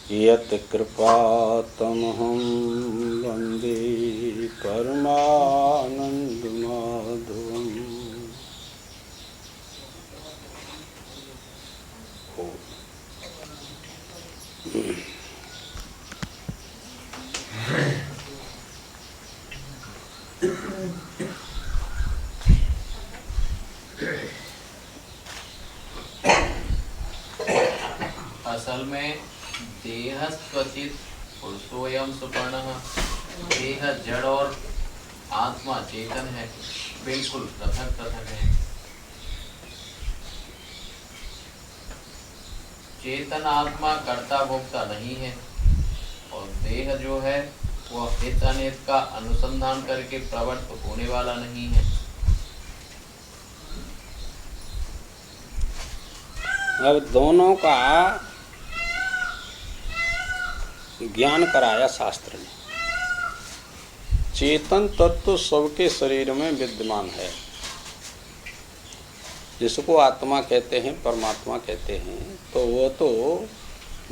यत् कृपातमहं वन्दे परमानन्दमाधवम्। असल में देहस्त्वचित पुरुषोयम सुपर्णः, देह जड़ और आत्मा चेतन है, बिल्कुल पृथक पृथक है। चेतन आत्मा कर्ता भोक्ता नहीं है और देह जो है वह हित अनित का अनुसंधान करके प्रवृत्त होने वाला नहीं है। अब दोनों का ज्ञान कराया शास्त्र ने। चेतन तत्व सबके शरीर में विद्यमान है, जिसको आत्मा कहते हैं, परमात्मा कहते हैं। तो वो तो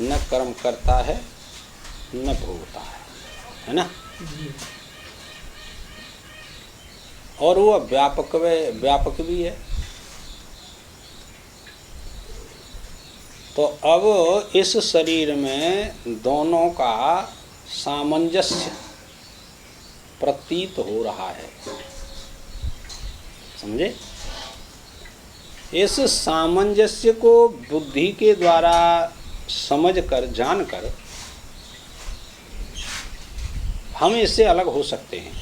न कर्म करता है न भोगता है ना। और वो व्यापक भी है। तो अब इस शरीर में दोनों का सामंजस्य प्रतीत हो रहा है, समझे। इस सामंजस्य को बुद्धि के द्वारा समझकर जानकर हम इससे अलग हो सकते हैं।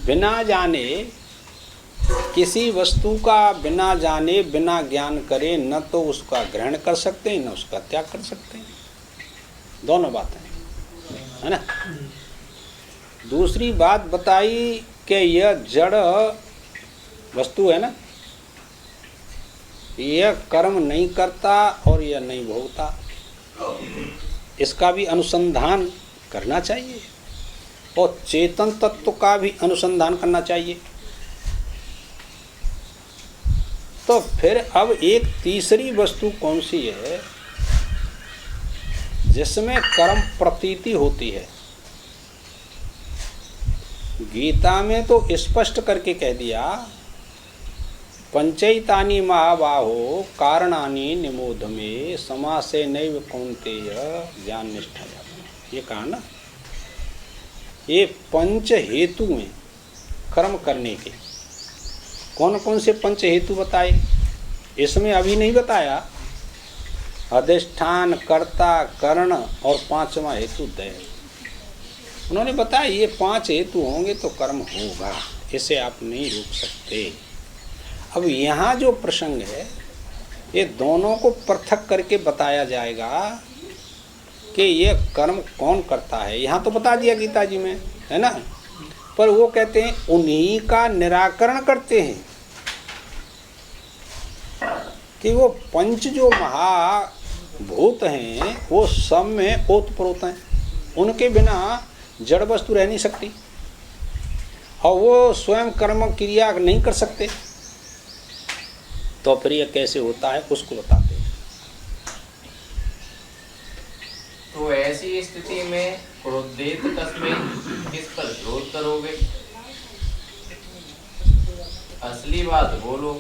बिना जाने किसी वस्तु का, बिना जाने बिना ज्ञान करे न तो उसका ग्रहण कर सकते हैं न उसका त्याग कर सकते हैं। दोनों बातें है ना। दूसरी बात बताई कि यह जड़ वस्तु है ना, यह कर्म नहीं करता और यह नहीं भोगता। इसका भी अनुसंधान करना चाहिए और चेतन तत्व का भी अनुसंधान करना चाहिए। तो फिर अब एक तीसरी वस्तु कौन सी है जिसमें कर्म प्रतीति होती है। गीता में तो स्पष्ट करके कह दिया, पंचैतानि महाबाहो कारणानि निमोध में समासे नैव कौन्तेय ज्ञान निष्ठा। ये कहा ना, ये पंच हेतु में कर्म करने के कौन कौन से पंच हेतु बताए। इसमें अभी नहीं बताया। अधिष्ठान, कर्ता, करण और पांचवा हेतु दय। उन्होंने बताया ये 5 हेतु होंगे तो कर्म होगा, इसे आप नहीं रोक सकते। अब यहाँ जो प्रसंग है ये दोनों को पृथक करके बताया जाएगा कि ये कर्म कौन करता है। यहाँ तो बता दिया गीता जी में, है ना। पर वो कहते हैं उन्हीं का निराकरण करते हैं कि वो पंच जो महाभूत हैं वो सब में ओतप्रोत हैं। उनके बिना जड़ वस्तु रह नहीं सकती और वो स्वयं कर्म क्रिया नहीं कर सकते। तो फिर ये कैसे होता है उसको बताते हैं। तो ऐसी स्थिति में क्रोधेत तस्में किस पर क्रोध करोगे? असली बात बोलो,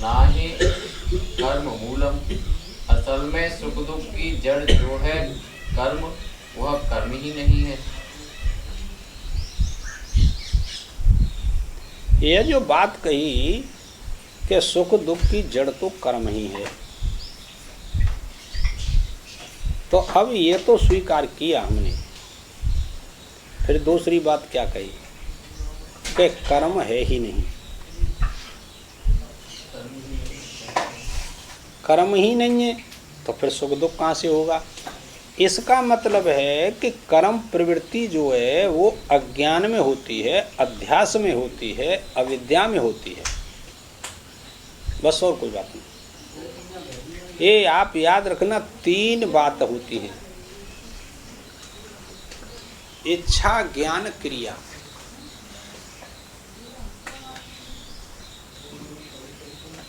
ना ही कर्म मूलम। असल में सुख दुख की जड़ जो है कर्म, वह कर्म ही नहीं है। यह जो बात कही कि सुख दुख की जड़ तो कर्म ही है, तो अब ये तो स्वीकार किया हमने। फिर दूसरी बात क्या कही कि कर्म है ही नहीं। कर्म ही नहीं है तो फिर सुख दुख कहाँ से होगा। इसका मतलब है कि कर्म प्रवृत्ति जो है वो अज्ञान में होती है, अध्यास में होती है, अविद्या में होती है, बस और कोई बात नहीं। ये आप याद रखना, 3 बात होती है। इच्छा, ज्ञान, क्रिया।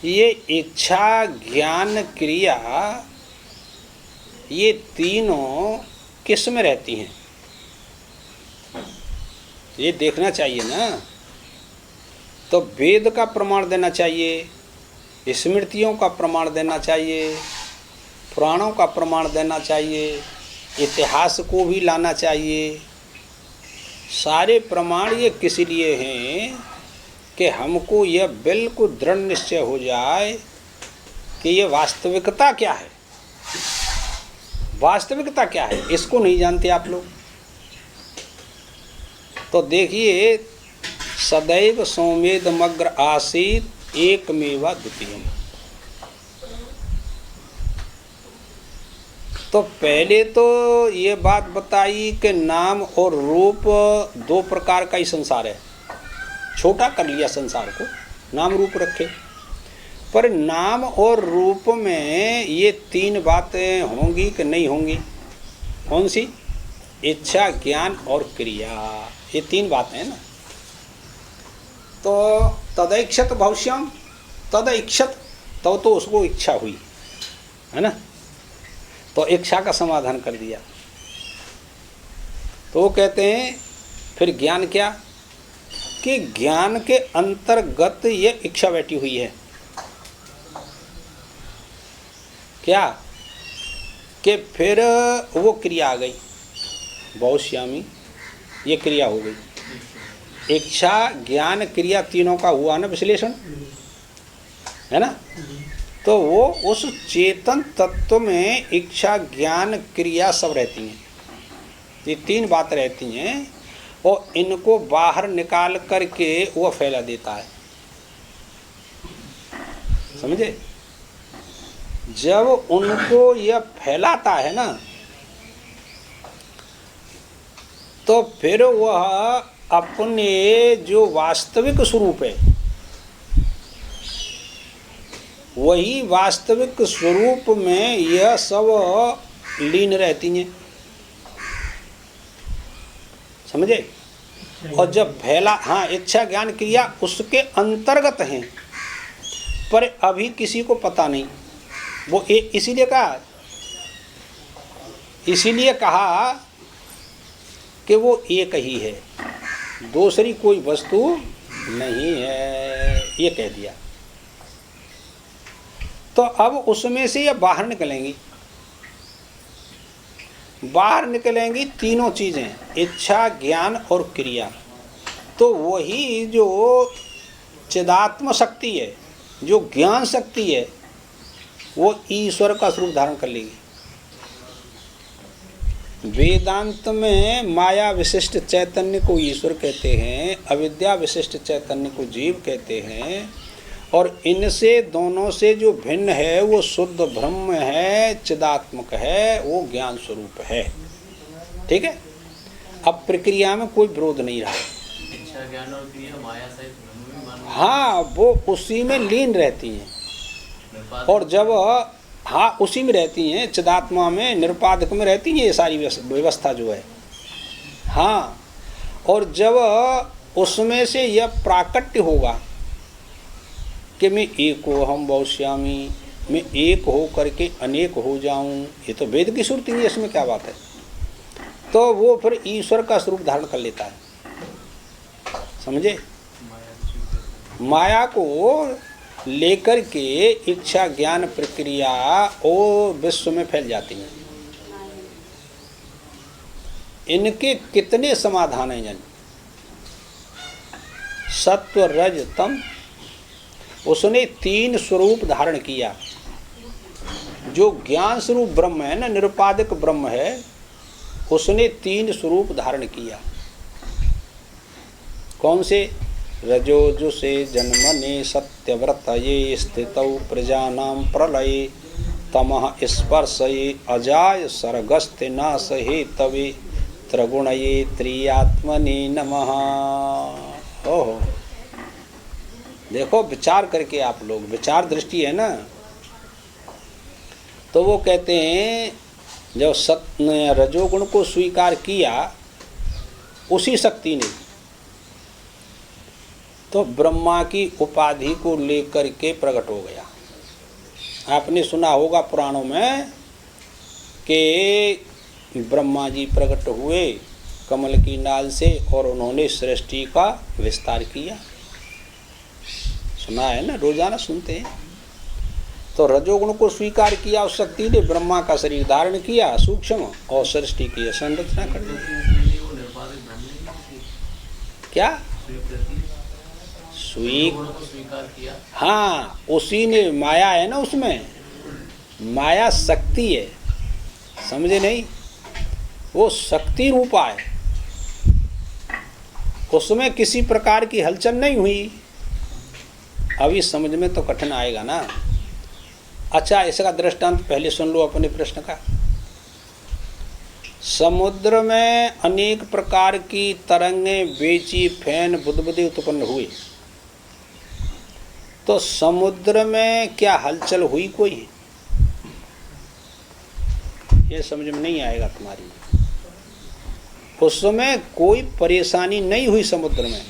ये इच्छा, ज्ञान, क्रिया ये तीनों किस में रहती हैं, ये देखना चाहिए ना। तो वेद का प्रमाण देना चाहिए, स्मृतियों का प्रमाण देना चाहिए, पुराणों का प्रमाण देना चाहिए, इतिहास को भी लाना चाहिए। सारे प्रमाण ये किस लिए हैं कि हमको यह बिल्कुल दृढ़ निश्चय हो जाए कि ये वास्तविकता क्या है। वास्तविकता क्या है इसको नहीं जानते आप लोग। तो देखिए, सदैव सौमेदमग्र आसीत एकमेवा द्वितीयम्। तो पहले तो ये बात बताई कि नाम और रूप दो प्रकार का ही संसार है। छोटा कर लिया संसार को, नाम रूप रखे, पर नाम और रूप में ये तीन बातें होंगी कि नहीं होंगी। कौन सी? इच्छा, ज्ञान और क्रिया, ये तीन बातें हैं ना। तो तदैक्षत भविष्यम, तदैक्षत तो उसको इच्छा हुई है ना, तो इच्छा का समाधान कर दिया। तो वो कहते हैं फिर ज्ञान क्या, कि ज्ञान के अंतर्गत ये इच्छा बैठी हुई है। क्या कि फिर वो क्रिया आ गई, बहुश्यामी, ये क्रिया हो गई। इच्छा, ज्ञान, क्रिया तीनों का हुआ ना विश्लेषण, है ना। तो वो उस चेतन तत्व में इच्छा, ज्ञान, क्रिया सब रहती हैं। ये तीन बात रहती हैं और इनको बाहर निकाल करके वो फैला देता है। समझे? जब उनको यह फैलाता है ना, तो फिर वह अपने जो वास्तविक स्वरूप है, वही वास्तविक स्वरूप में यह सब लीन रहती हैं। समझे? और जब फैला, हाँ, इच्छा, ज्ञान, क्रिया उसके अंतर्गत हैं, पर अभी किसी को पता नहीं। वो इसीलिए कहा कि वो एक ही है, दूसरी कोई वस्तु नहीं है, ये कह दिया। तो अब उसमें से ये बाहर निकलेंगी, बाहर निकलेंगी तीनों चीजें, इच्छा, ज्ञान और क्रिया। तो वही जो चिदात्म शक्ति है, जो ज्ञान शक्ति है, वो ईश्वर का स्वरूप धारण कर लेगी। वेदांत में माया विशिष्ट चैतन्य को ईश्वर कहते हैं, अविद्या विशिष्ट चैतन्य को जीव कहते हैं, और इनसे दोनों से जो भिन्न है वो शुद्ध ब्रह्म है, चिदात्मक है, वो ज्ञान स्वरूप है। ठीक है? अब प्रक्रिया में कोई विरोध नहीं रहा। इच्छा, ज्ञान और क्रिया माया सहित ब्रह्म में मान, हाँ, वो उसी में लीन रहती हैं। और जब, हाँ, उसी में रहती हैं, चिदात्मा में, निरुपाधिक में रहती हैं ये सारी व्यवस्था जो है। हाँ, और जब उसमें से यह प्राकट्य होगा कि मैं एक हो हम बहुश्यामी, मैं एक हो करके अनेक हो जाऊं, ये तो वेद की श्रुति है, इसमें क्या बात है। तो वो फिर ईश्वर का स्वरूप धारण कर लेता है। समझे? माया को लेकर के इच्छा, ज्ञान, प्रक्रिया वो विश्व में फैल जाती हैं। इनके कितने समाधान हैं जन? सत्व, रज, तम। उसने तीन स्वरूप धारण किया। जो ज्ञान स्वरूप ब्रह्म है ना, निरुपाधिक ब्रह्म है, उसने तीन स्वरूप धारण किया। कौन से? रजोजुषे जन्मने सत्यव्रतये स्थितौ प्रजानां प्रलये तमः स्पर्शये अजाय सर्गस्ते नाशहे तवे त्रिगुणये त्रियात्मने नमः। ओहो, देखो विचार करके आप लोग, विचार दृष्टि है ना। तो वो कहते हैं जब रजोगुण को स्वीकार किया उसी शक्ति ने, तो ब्रह्मा की उपाधि को लेकर के प्रकट हो गया। आपने सुना होगा पुराणों में कि ब्रह्मा जी प्रकट हुए कमल की नाल से और उन्होंने सृष्टि का विस्तार किया। सुना है ना, रोजाना सुनते हैं। तो रजोगुण को स्वीकार किया उस शक्ति ने, ब्रह्मा का शरीर धारण किया सूक्ष्म और सृष्टि की संरचना कर दी। क्या स्वीकार किया? हाँ, उसी ने, माया है ना उसमें, माया शक्ति है, समझे नहीं, वो शक्ति रूपा है, उसमें किसी प्रकार की हलचल नहीं हुई। अभी समझ में तो कठिन आएगा ना। अच्छा, इसका दृष्टांत पहले सुन लो अपने प्रश्न का। समुद्र में अनेक प्रकार की तरंगें, बेची, फैन, बुदबुदे उत्पन्न हुए, तो समुद्र में क्या हलचल हुई कोई? ये समझ में नहीं आएगा तुम्हारी। उस समय कोई परेशानी नहीं हुई समुद्र में,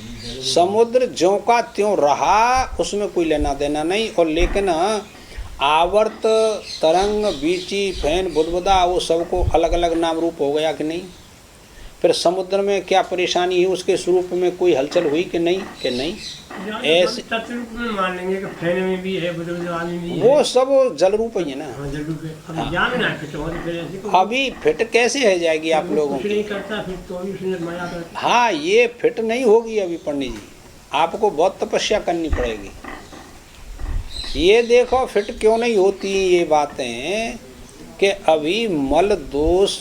समुद्र ज्यों का त्यों रहा, उसमें कोई लेना देना नहीं। और लेकिन आवर्त, तरंग, बीची, फैन, बुदबुदा, वो सबको अलग अलग नाम रूप हो गया कि नहीं? फिर समुद्र में क्या परेशानी हुई, उसके स्वरूप में कोई हलचल हुई कि नहीं? कि नहीं। ऐसे में मान लेंगे कि फैन में भी है, बुदबुदा में भी है। वो सब जल रूप ही है ना। हाँ, जल रूप है। अब जान ना फिट हो, फिर ऐसे को अभी फिट कैसे है जाएगी आप लोगों कुछ की? नहीं करता फिर तो भी उसने माया कर। हाँ, ये फिट नहीं होगी अभी पंडित जी, आपको बहुत तपस्या करनी पड़ेगी। ये देखो फिट क्यों नहीं होती ये बातें, कि अभी मल दोष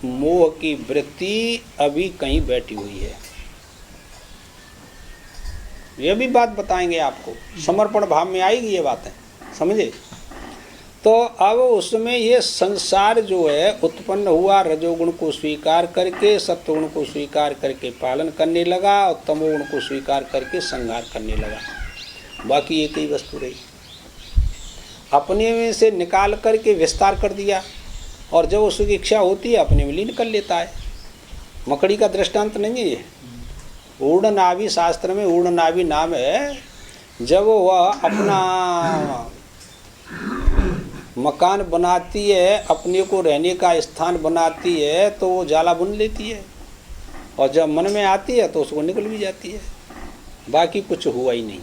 मोह की वृत्ति अभी कहीं बैठी हुई है। ये भी बात बताएंगे आपको, समर्पण भाव में आएगी ये बातें, समझे? तो अब उसमें ये संसार जो है उत्पन्न हुआ, रजोगुण को स्वीकार करके, सत्वगुण को स्वीकार करके पालन करने लगा, और तमोगुण को स्वीकार करके संहार करने लगा। बाकी एक ही वस्तु रही, अपने में से निकाल करके विस्तार कर दिया, और जब उसकी इच्छा होती है अपने में लीन कर लेता है। मकड़ी का दृष्टांत नहीं है ये। ऊर्णनाभि शास्त्र में ऊर्णनाभि नाम है, जब वह अपना मकान बनाती है, अपने को रहने का स्थान बनाती है, तो वो जाला बुन लेती है, और जब मन में आती है तो उसको निकल भी जाती है। बाकी कुछ हुआ ही नहीं।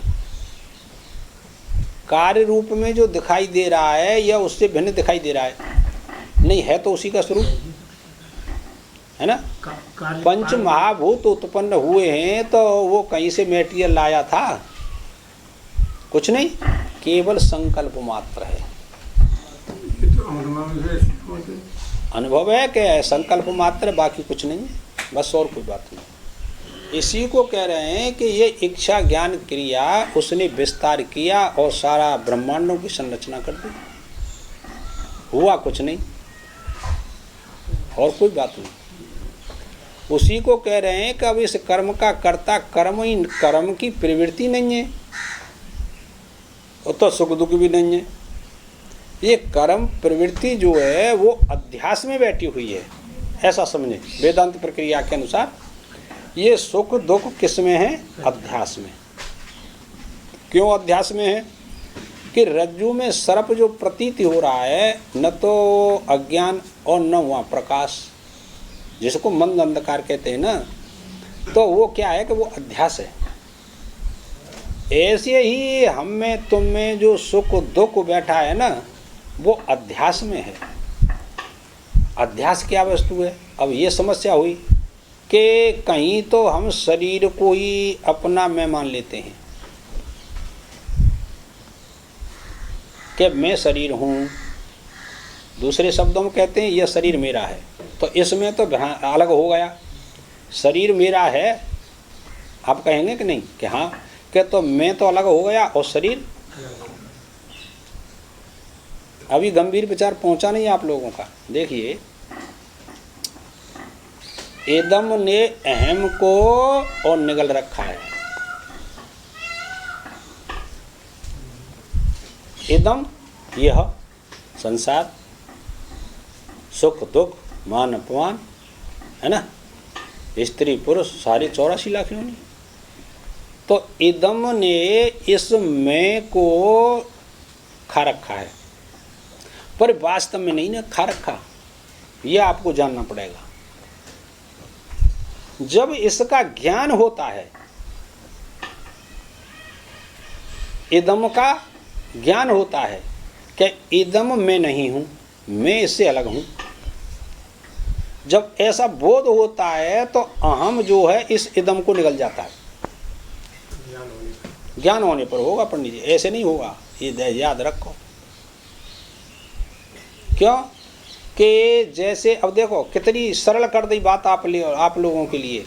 कार्य रूप में जो दिखाई दे रहा है या उससे भिन्न दिखाई दे रहा है, नहीं है तो उसी का स्वरूप है ना। पंच महाभूत उत्पन्न हुए हैं, तो वो कहीं से मेटीरियल लाया था? कुछ नहीं, केवल संकल्प मात्र है। अनुभव है कि संकल्प मात्र, बाकी कुछ नहीं है, बस और कोई बात नहीं। इसी को कह रहे हैं कि ये इच्छा ज्ञान क्रिया उसने विस्तार किया और सारा ब्रह्मांडों की संरचना कर दी। हुआ कुछ नहीं, और कोई बात नहीं। उसी को कह रहे हैं कि अब इस कर्म का कर्ता कर्म ही, कर्म की प्रवृत्ति नहीं है, तो सुख दुख भी नहीं है। ये कर्म प्रवृत्ति जो है वो अध्यास में बैठी हुई है, ऐसा समझे। वेदांत प्रक्रिया के अनुसार ये सुख दुख किस में है? अध्यास में। क्यों अध्यास में है? कि रज्जु में सर्प जो प्रतीति हो रहा है, न तो अज्ञान और न हुआ प्रकाश, जिसको मंद अंधकार कहते हैं ना, तो वो क्या है कि वो अध्यास है। ऐसे ही हम में तुम में जो सुख दुख बैठा है ना, वो अध्यास में है। अध्यास क्या वस्तु है? अब ये समस्या हुई कि कहीं तो हम शरीर को ही अपना मैं मान लेते हैं कि मैं शरीर हूँ, दूसरे शब्दों में कहते हैं यह शरीर मेरा है। तो इसमें तो अलग हो गया, शरीर मेरा है आप कहेंगे कि नहीं? कि हाँ, कि तो मैं तो अलग हो गया और शरीर। अभी गंभीर विचार पहुंचा नहीं आप लोगों का। देखिए, एदम ने अहम को और निगल रखा है। एदम यह संसार, सुख दुख मान अपमान है ना, स्त्री पुरुष सारे 84 लाख योनि। तो एदम ने इस मैं को खा रखा है, पर वास्तव में नहीं ना खा रखा। ये आपको जानना पड़ेगा। जब इसका ज्ञान होता है, इदम का ज्ञान होता है कि इदम मैं नहीं हूं, मैं इससे अलग हूं, जब ऐसा बोध होता है तो अहम जो है इस इदम को निकल जाता है। ज्ञान होने पर होगा पंडित जी, ऐसे नहीं होगा, ये याद रखो। क्यों कि जैसे अब देखो कितनी सरल कर दी बात आप लोगों के लिए।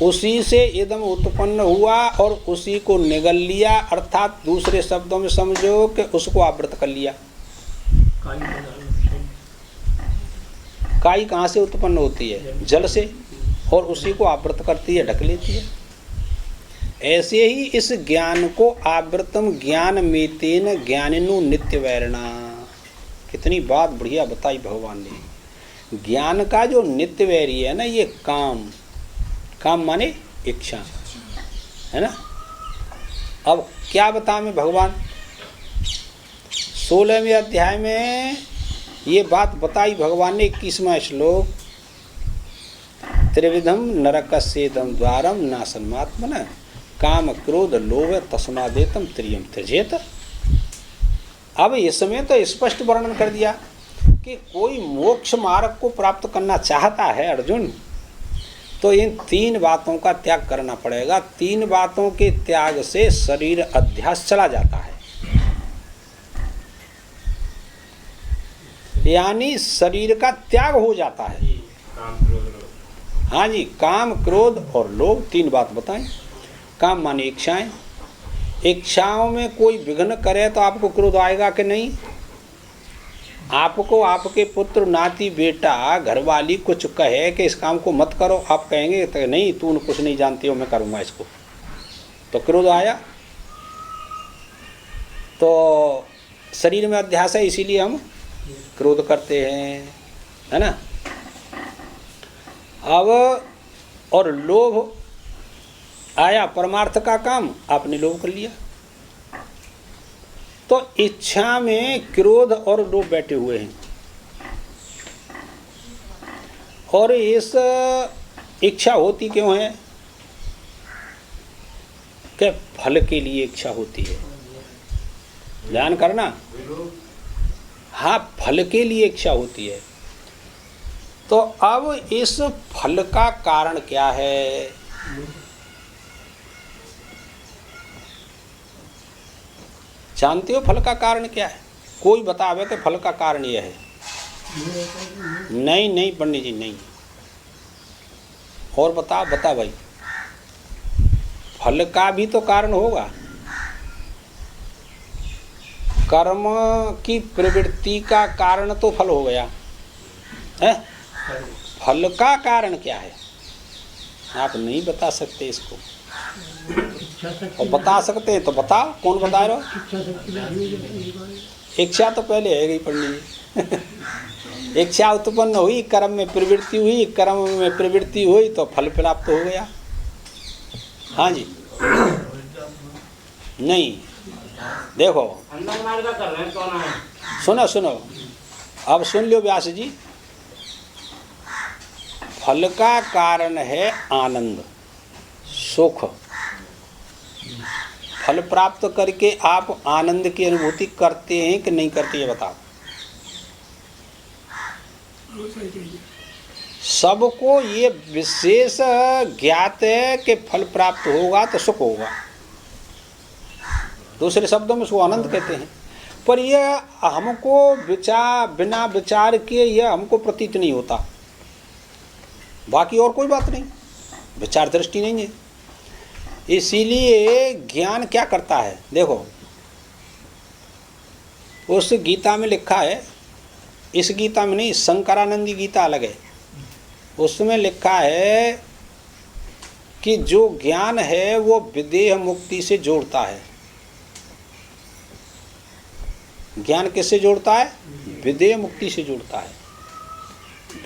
उसी से इदम उत्पन्न हुआ और उसी को निगल लिया, अर्थात दूसरे शब्दों में समझो कि उसको आवृत कर लिया। काई कहाँ से उत्पन्न होती है? जल से, और उसी को आवृत करती है, ढक लेती है। ऐसे ही इस ज्ञान को आवृतम ज्ञान मेतेन ज्ञानिनु नित्य वैरणा। कितनी बात बढ़िया बताई भगवान ने। ज्ञान का जो नित्य वैरी है ना, ये काम, काम माने इच्छा, है ना। अब क्या बताएं भगवान 16वें अध्याय में ये बात बताई भगवान ने। 21वां श्लोक, त्रिविधम नरकस्येदम द्वारम नासन्मात्मन काम क्रोध लोभ तस्मादेतम त्रियम त्यजेत। अब इसमें तो स्पष्ट वर्णन कर दिया कि कोई मोक्ष मार्ग को प्राप्त करना चाहता है अर्जुन, तो इन 3 बातों का त्याग करना पड़ेगा। 3 बातों के त्याग से शरीर अध्यास चला जाता है, यानी शरीर का त्याग हो जाता है। हाँ जी, काम क्रोध और लोभ, 3 बात बताएं। काम माने इच्छाएं, इच्छाओं में कोई विघ्न करे तो आपको क्रोध आएगा कि नहीं? आपको आपके पुत्र नाती बेटा घरवाली कुछ कहे कि इस काम को मत करो, आप कहेंगे तो नहीं, तू कुछ नहीं जानती हो, मैं करूँगा इसको, तो क्रोध आया। तो शरीर में अध्यास है, इसीलिए हम क्रोध करते हैं, है ना। अब और लोभ आया, परमार्थ का काम आपने लोभ कर लिया, तो इच्छा में क्रोध और लोभ बैठे हुए हैं। और इस इच्छा होती क्यों है? कि फल के लिए इच्छा होती है। ध्यान करना, हाँ, फल के लिए इच्छा होती है। तो अब इस फल का कारण क्या है? जानते हो फल का कारण क्या है? कोई बतावे कि फल का कारण यह है। नहीं नहीं पंडित जी, नहीं। और बता भाई, फल का भी तो कारण होगा। कर्म की प्रवृत्ति का कारण तो फल हो गया है। फल का कारण क्या है? आप नहीं बता सकते इसको, और बता सकते हैं तो बताओ, कौन बता रहे हो? इच्छा तो पहले है गई पंडित जी। इच्छा उत्पन्न हुई, कर्म में प्रवृत्ति हुई, कर्म में प्रवृत्ति हुई तो फल प्राप्त हो गया। हाँ जी, नहीं देखो, सुनो सुनो, अब सुन लो व्यास जी। फल का कारण है आनंद, सुख। फल प्राप्त करके आप आनंद की अनुभूति करते हैं कि नहीं करते, ये बताओ। सबको ये विशेष ज्ञात है कि फल प्राप्त होगा तो सुख होगा, दूसरे शब्दों में उसको आनंद कहते हैं। पर यह हमको बिना विचार के यह हमको प्रतीत नहीं होता। बाकी और कोई बात नहीं, विचार दृष्टि नहीं है। इसीलिए ज्ञान क्या करता है, देखो उस गीता में लिखा है, इस गीता में नहीं, शंकरानंदी गीता अलग है, उसमें लिखा है कि जो ज्ञान है वो विदेह मुक्ति से जोड़ता है। ज्ञान किससे जोड़ता है? विदेह मुक्ति से जोड़ता है।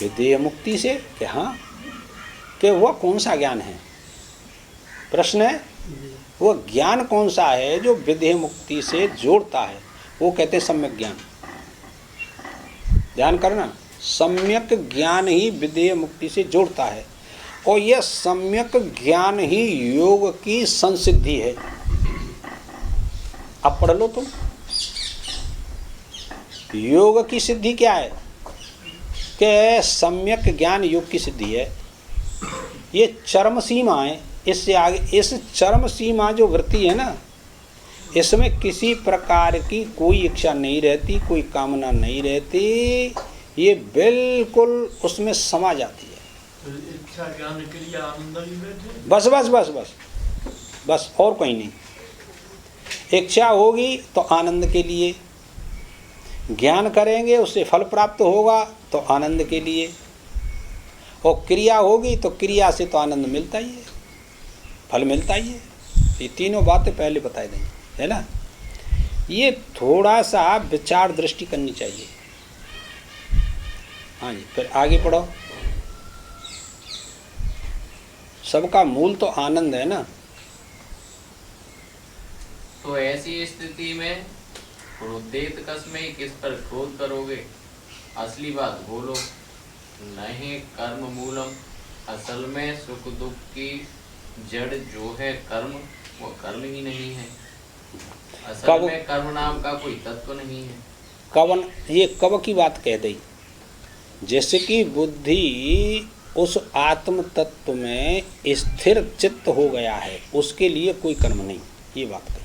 विदेह मुक्ति से कि हाँ, कि वह कौन सा ज्ञान है? प्रश्न है, वो ज्ञान कौन सा है जो विदेह मुक्ति से जोड़ता है? वो कहते हैं सम्यक ज्ञान। ध्यान करना, सम्यक ज्ञान ही विदेह मुक्ति से जोड़ता है और यह सम्यक ज्ञान ही योग की संसिद्धि है। अब पढ़ लो तुम, योग की सिद्धि क्या है कि सम्यक ज्ञान योग की सिद्धि है। ये चरम सीमा है, इससे आगे इस चरम सीमा जो वृत्ति है ना, इसमें किसी प्रकार की कोई इच्छा नहीं रहती, कोई कामना नहीं रहती, ये बिल्कुल उसमें समा जाती है। इच्छा ज्ञान क्रिया आनंद ही बैठे। बस बस बस बस बस और कोई नहीं। इच्छा होगी तो आनंद के लिए, ज्ञान करेंगे उससे फल प्राप्त होगा तो आनंद के लिए, और क्रिया होगी तो क्रिया से तो आनंद मिलता ही है, फल मिलता ही है। ये तीनों बातें पहले बताई देंगे, है ना। ये थोड़ा सा विचार दृष्टि करनी चाहिए। हाँ जी, फिर आगे पढ़ो। सबका मूल तो आनंद है ना। तो ऐसी स्थिति में क्रोधेत कसमें किस पर क्रोध करोगे? असली बात बोलो, नहीं कर्म मूलम, असल में सुख दुख की जड़ जो है कर्म, वो कर्म ही नहीं है। असल में कर्म नाम का कोई तत्व नहीं है। कवन, ये कब की बात कह दी? जैसे कि बुद्धि उस आत्म तत्व में स्थिर चित्त हो गया है, उसके लिए कोई कर्म नहीं, ये बात कही।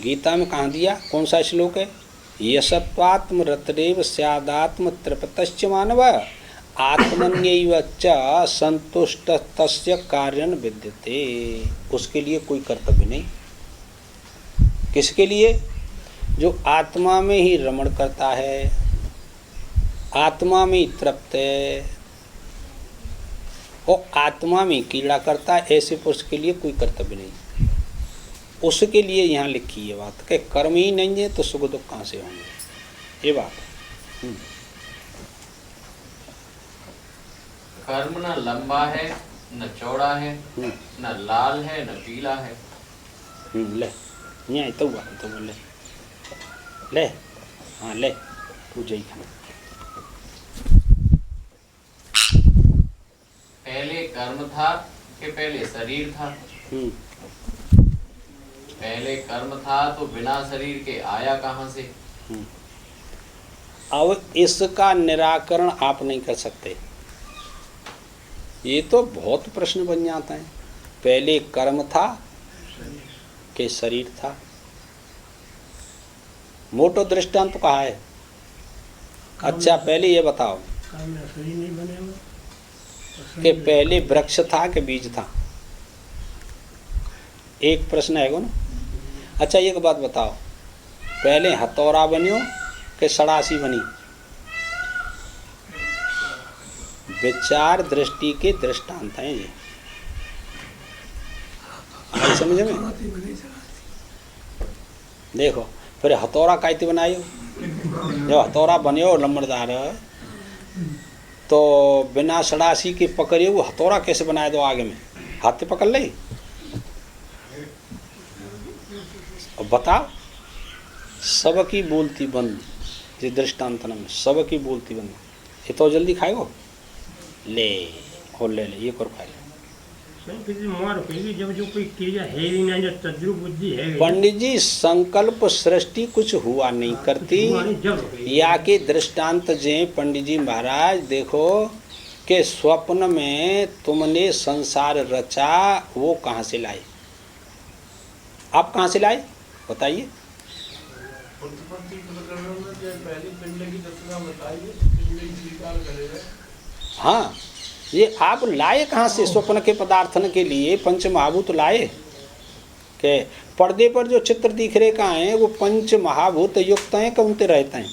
गीता में कहाँ दिया, कौन सा श्लोक है? यशत्वात्म रतरेव स्यादात्म तृप्तश्च मानव आत्मन्यैव च संतुष्टस्य कार्यं विद्यते। उसके लिए कोई कर्तव्य नहीं। किसके लिए? जो आत्मा में ही रमण करता है, आत्मा में ही तृप्त है और आत्मा में कीड़ा करता है, ऐसे पुरुष के लिए कोई कर्तव्य नहीं। उसके लिए यहाँ लिखी है बात कि कर्म ही नहीं है तो सुख दुख कहाँ से होंगे, ये बात है। कर्म न लंबा है न चौड़ा है, न लाल है न पीला है। ले यहाँ तो हुआ तो ले ले, हाँ ले तू जई खाना। पहले कर्म था कि पहले शरीर था? पहले कर्म था तो बिना शरीर के आया कहाँ से? अब इसका निराकरण आप नहीं कर सकते, ये तो बहुत प्रश्न बन जाता है। पहले कर्म था कि शरीर था? मोटो दृष्टांत तो कहा है। अच्छा पहले ये बताओ कि पहले वृक्ष था कि बीज था? एक प्रश्न है ना। अच्छा एक बात बताओ, पहले हथौड़ा बनियो कि सड़ासी बनी? विचार दृष्टि के दृष्टांत हैं ये, आई समझ में? देखो फिर हथौड़ा कायते बनायो, जब हथौड़ा बनियो लंबरदार तो बिना सड़ासी के पकड़िए, वो हथौड़ा कैसे बनाए दो? आगे में हाथ पे पकड़ ले। अब बताओ, सबकी बोलती बंद, ये दृष्टांत में सबकी बोलती बंद। ये तो जल्दी खाएगो, ले और ले ये कर खाए। पंडित जी संकल्प सृष्टि कुछ हुआ नहीं करती। या के दृष्टांत जे पंडित जी महाराज देखो कि स्वप्न में तुमने संसार रचा, वो कहाँ से लाए? आप कहाँ से लाए बताइए? हाँ, ये आप लाए कहाँ से? स्वप्न के पदार्थन के लिए पंच महाभूत लाए के? पर्दे पर जो चित्र दिख रहे कहाँ हैं? वो पंच महाभूत युक्त हैं, कौनते रहते हैं?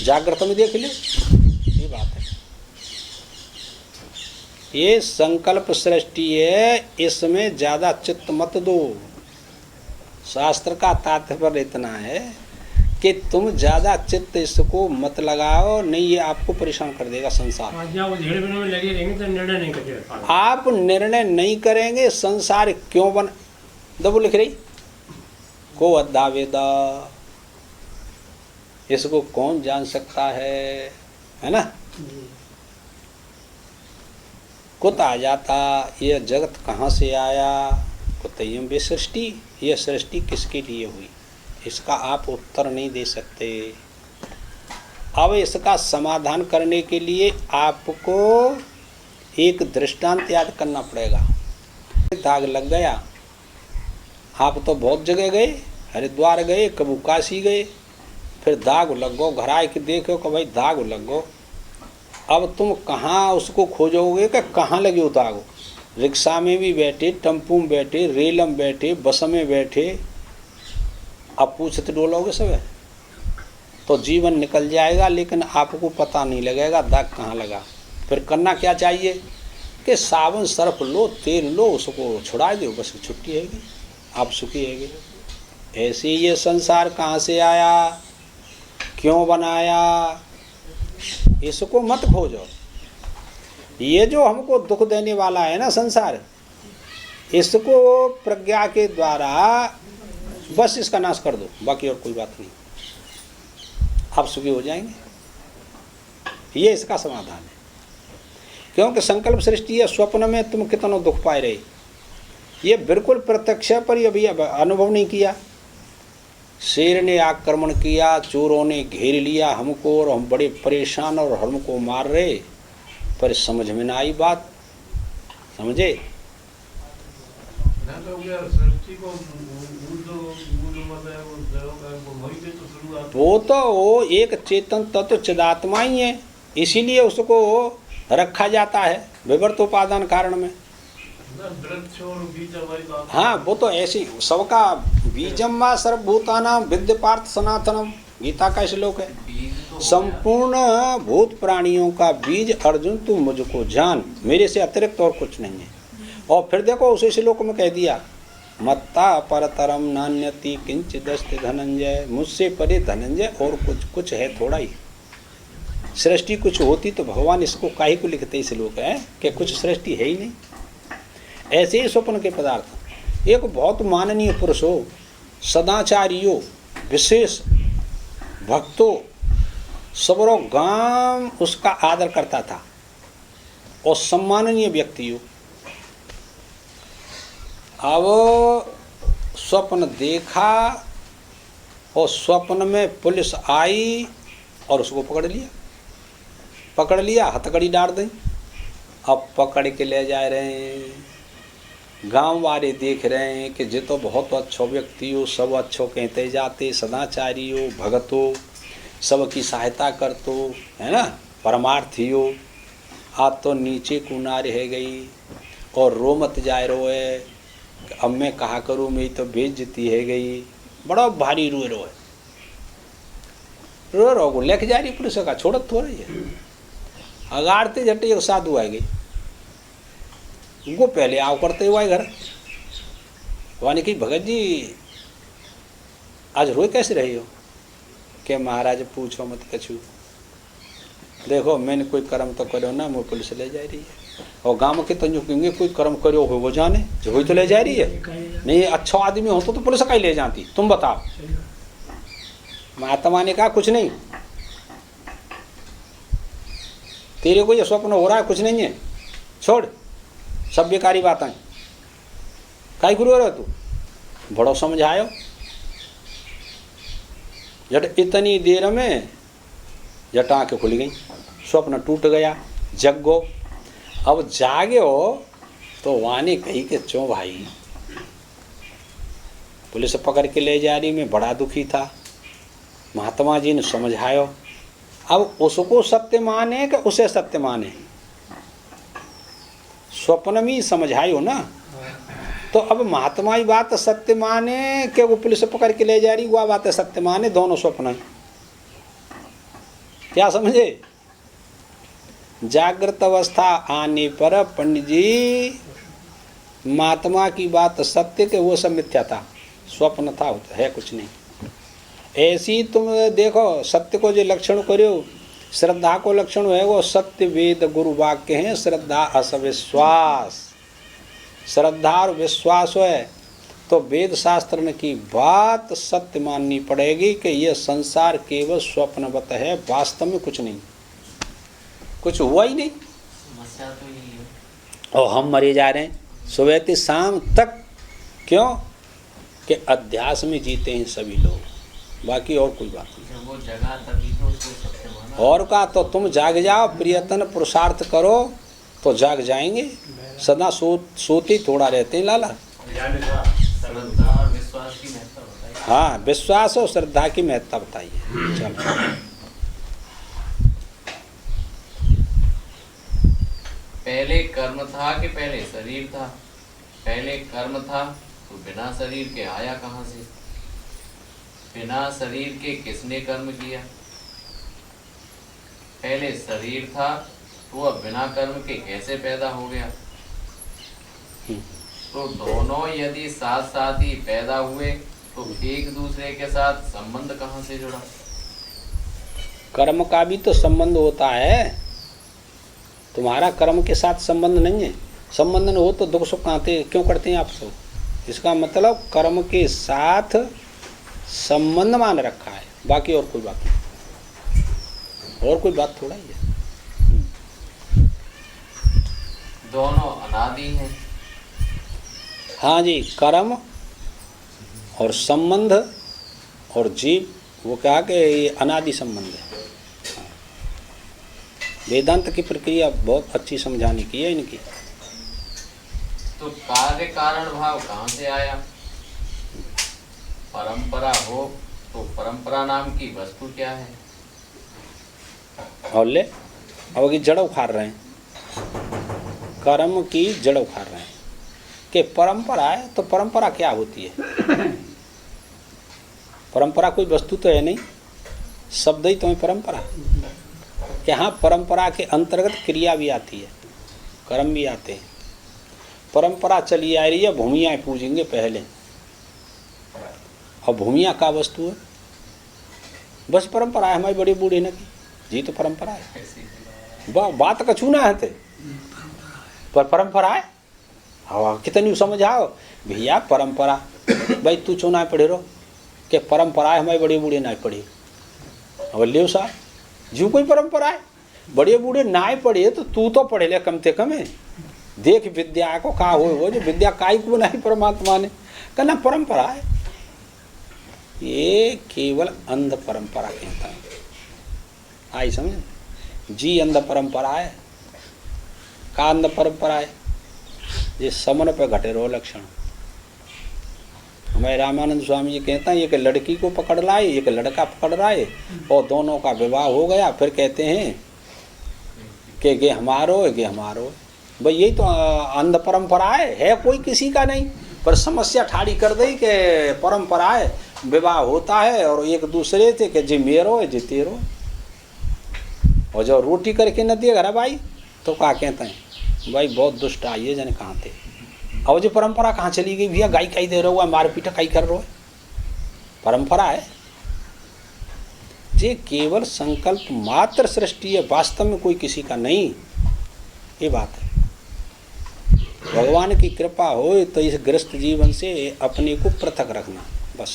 जागृत में देख ले, ये बात है। ये संकल्प सृष्टि है, इसमें ज्यादा चित्त मत दो। शास्त्र का तात्पर्य इतना है कि तुम ज्यादा चित्त इसको मत लगाओ, नहीं ये आपको परेशान कर देगा संसार। आप निर्णय नहीं करेंगे संसार क्यों बन दबो लिख रही को अद्धा वेदा इसको कौन जान सकता है ना। कुत आ जाता, यह जगत कहाँ से आया, कुतयम भी सृष्टि, यह सृष्टि किसके लिए हुई, इसका आप उत्तर नहीं दे सकते। अब इसका समाधान करने के लिए आपको एक दृष्टांत याद करना पड़ेगा। दाग लग गया, आप तो बहुत जगह गए, हरिद्वार गए, कबू काशी गए, फिर दाग लग गो, घर आए के देखो कि भाई दाग लग गो। अब तुम कहाँ उसको खोजोगे कि कहाँ लगे हो दाग। रिक्शा में भी बैठे, टेम्पू में बैठे, रेल में बैठे, बस में बैठे, अब पूछते डोलोगे सब तो जीवन निकल जाएगा, लेकिन आपको पता नहीं लगेगा दाग कहाँ लगा। फिर करना क्या चाहिए कि साबुन सर्फ लो, तेल लो, उसको छुड़ा दो, बस छुट्टी हैगी, आप सुखी हैगे। ऐसे ये संसार कहाँ से आया, क्यों बनाया, इसको मत खोजो। ये जो हमको दुख देने वाला है ना संसार, इसको प्रज्ञा के द्वारा बस इसका नाश कर दो, बाकी और कोई बात नहीं, आप सुखी हो जाएंगे। ये इसका समाधान है। क्योंकि संकल्प सृष्टि है, स्वप्न में तुम कितना दुख पाए रहे, ये बिल्कुल प्रत्यक्ष पर ये भी अनुभव नहीं किया। शेर ने आक्रमण किया, चोरों ने घेर लिया हमको और हम बड़े परेशान और हमको मार रहे, पर समझ में ना आई बात, समझे। वो तो वो एक चेतन तत्व चिदात्मा ही है, इसीलिए उसको रखा जाता है विवर्त उपादान कारण में। हाँ, वो तो ऐसी सबका बीजम वा सर्वभूतानां विद्य पार्थ सनातनम, गीता का श्लोक है। संपूर्ण भूत प्राणियों का बीज अर्जुन तू मुझको जान, मेरे से अतिरिक्त और कुछ नहीं है। और फिर देखो उसी श्लोक में कह दिया, मत्ता परतरम नान्यति किंचिदस्ति धनंजय, मुझसे परे धनंजय और कुछ है थोड़ा ही। सृष्टि कुछ होती तो भगवान इसको काहे को लिखते श्लोक है कि कुछ सृष्टि है ही नहीं। ऐसे ही स्वप्न के पदार्थ, एक बहुत माननीय पुरुष हो, सदाचारियों, विशेष भक्तों, सबरो गांव उसका आदर करता था और सम्माननीय व्यक्ति हो। अब स्वप्न देखा और स्वप्न में पुलिस आई और उसको पकड़ लिया, हथकड़ी डाल दी। अब पकड़ के ले जा रहे हैं, गांव वाले देख रहे हैं कि ये तो बहुत अच्छो व्यक्ति हो, सब अच्छो कहते जाते, सदाचारी हो, भगत हो, सबकी सहायता करतो, है ना, परमार्थी हो। आज तो नीचे कुना रह गई और रो मत जाए रो है, अब मैं कहा करूँ, मेरी तो बेइज्जती है गई, बड़ा भारी रो को लेके जा रही पुलिस का, छोड़त हो रही है। अगाड़ते झटे एक साधु आ गई, उनको पहले आओ करते हुआ घर वानी की, भगत जी आज रोए कैसे रही हो, कि महाराज पूछो मत कछु, देखो मैंने कोई कर्म तो करो ना, मुझे पुलिस ले जा रही है। और गांव के तो कहेंगे कोई कर्म करो हो वो जाने, जो हुई तो ले जा रही है। नहीं अच्छा आदमी हो तो पुलिस का ही ले जाती, तुम बताओ। महात्मा ने कहा कुछ नहीं, तेरे को ये स्वप्न हो रहा है, कुछ नहीं है, छोड़, सब बेकारी बातें, काई गुरु रहे तू, बड़ो समझायो। जट इतनी देर में जट आंखें खुल गई, स्वप्न टूट गया, जग गो। अब जागे हो तो वानी कही के चो भाई, पुलिस पकड़ के ले जा रही, मैं बड़ा दुखी था, महात्मा जी ने समझायो। अब उसको सत्य माने कि उसे सत्य माने, स्वप्न में समझायो ना, तो अब महात्मा ही बात सत्य माने कि वो पुलिस पकड़ के ले जा रही, वह बात सत्य माने, दोनों स्वप्न है। क्या समझे। जागृत अवस्था आने पर पंडित जी, महात्मा की बात सत्य के वो सब मिथ्या था, स्वप्न था, है कुछ नहीं। ऐसी तुम देखो, सत्य को जो लक्षण करो, श्रद्धा को लक्षण है वो सत्य वेद गुरु वाक्य हैं, श्रद्धा असविश्वास। श्रद्धा और विश्वास है तो वेद शास्त्र ने की बात सत्य माननी पड़ेगी कि यह संसार केवल स्वप्नवत है, वास्तव में कुछ नहीं, कुछ हुआ ही नहीं। समस्या तो यही है। और हम मरे जा रहे हैं सुबह से शाम तक, क्यों कि अध्यास में जीते हैं सभी लोग, बाकी और कोई बात नहीं। जब वो जगा तभी तो उसको सत्य माना। और का तो तुम जाग जाओ, प्रियतन पुरुषार्थ करो तो जाग जाएंगे। सदा सोते थोड़ा रहते हैं लाला। श्रद्धा और विश्वास की महत्ता बताइए। हाँ, विश्वास और श्रद्धा की महत्ता बताइए। चलो, पहले कर्म था कि पहले शरीर था? पहले कर्म था तो बिना शरीर के आया कहाँ से? बिना शरीर के किसने कर्म किया? पहले शरीर था तो अब बिना कर्म के कैसे पैदा हो गया? तो दोनों यदि साथ साथ ही पैदा हुए तो एक दूसरे के साथ संबंध कहाँ से जुड़ा? कर्म का भी तो संबंध होता है, तुम्हारा कर्म के साथ संबंध नहीं है। संबंध न हो तो दुख सुख आते क्यों करते हैं आप सब? इसका मतलब कर्म के साथ संबंध मान रखा है, बाकी और कोई बात नहीं, और कोई बात थोड़ा ही है। दोनों अनादि हैं। हाँ जी, कर्म और संबंध और जीव, वो कहा कि ये अनादि संबंध है। वेदांत की प्रक्रिया बहुत अच्छी समझाने की है इनकी। तो कार्य कारण भाव कहाँ से आया? परंपरा हो तो परंपरा नाम की वस्तु क्या है? और ले अब की जड़ उखाड़ रहे हैं, कर्म की जड़ उखाड़ रहे हैं कि परंपरा है। तो परंपरा क्या होती है? परंपरा कोई वस्तु तो है नहीं, शब्द ही तो है परंपरा। कि हाँ, परंपरा के अंतर्गत क्रिया भी आती है, कर्म भी आते हैं। परंपरा चली आ रही है, भूमियाँ पूजेंगे पहले, और भूमियाँ का वस्तु है? बस परंपरा है हमारी बड़ी बूढ़ी न की जी, तो परंपरा है। बात का छूना है थे पर परंपरा है। हाँ, कितनी समझाओ भैया परंपरा, भाई तू चो ना पढ़े रहो कि परंपरा है हमारी बड़ी बूढ़ी ना पढ़ी। अब ले साहब जो कोई परंपरा है, बड़े बूढ़े ना पढ़े तो तू तो पढ़े ले कम से कम है। देख विद्या को कहा हो जो विद्या काई को बनाई परमात्मा ने, कहना परंपरा है। ये केवल अंध परंपरा कहता है। आई समझ जी, अंध परंपरा है। का अंध परंपरा है? ये समन पे घटे रहो लक्षण। हमारे रामानंद स्वामी जी कहते हैं, एक लड़की को पकड़ लाए, एक लड़का पकड़ लाए, और दोनों का विवाह हो गया। फिर कहते हैं कि गे हमारो है, गे हमारो। भाई यही तो अंध परंपरा है कोई किसी का नहीं। पर समस्या ठाड़ी कर दी कि परंपरा है, विवाह होता है और एक दूसरे से कि जी मेरो है जी तेरो। और जब रोटी करके न दिए घर भाई तो क्या कहते हैं, भाई बहुत दुष्ट आई है, जन कहाँ थे। अब जो परंपरा कहाँ चली गई भैया? गाय खाई दे रहा हुआ, मारपीट खाई कर रहा है, परंपरा है। ये केवल संकल्प मात्र सृष्टि है, वास्तव में कोई किसी का नहीं। ये बात है। भगवान की कृपा हो तो इस ग्रस्त जीवन से अपने को पृथक रखना बस।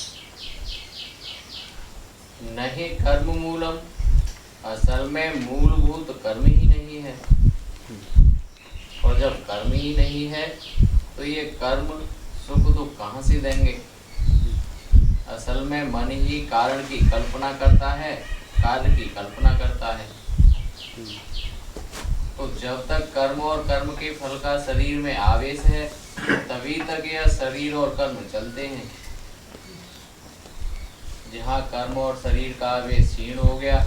नहीं कर्म मूलम, असल में मूलभूत कर्म ही नहीं है। और जब कर्म ही नहीं है तो ये कर्म सुख दुख कहाँ से देंगे? असल में मन ही कारण की कल्पना करता है, कार्य की कल्पना करता है। तो जब तक कर्म और कर्म के फल का शरीर में आवेश है तभी तक यह शरीर और कर्म चलते हैं। जहाँ कर्म और शरीर का आवेश क्षीण हो गया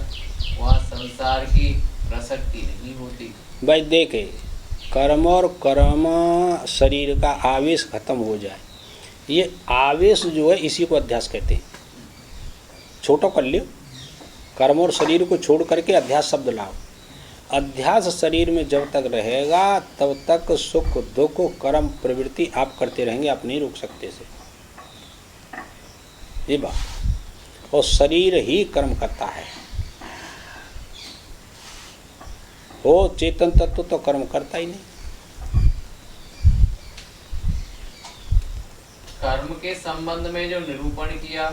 वहाँ संसार की प्रसक्ति नहीं होती। भाई देखे, कर्म और कर्म शरीर का आवेश खत्म हो जाए, ये आवेश जो है इसी को अध्यास कहते हैं। छोटो कर लियो, कर्म और शरीर को छोड़ करके अध्यास शब्द लाओ। अध्यास शरीर में जब तक रहेगा तब तक सुख दुख कर्म प्रवृत्ति आप करते रहेंगे, आप नहीं रोक सकते से। ये बात। और शरीर ही कर्म करता है। हो चेतन तत्व तो कर्म करता ही नहीं। कर्म के संबंध में जो निरूपण किया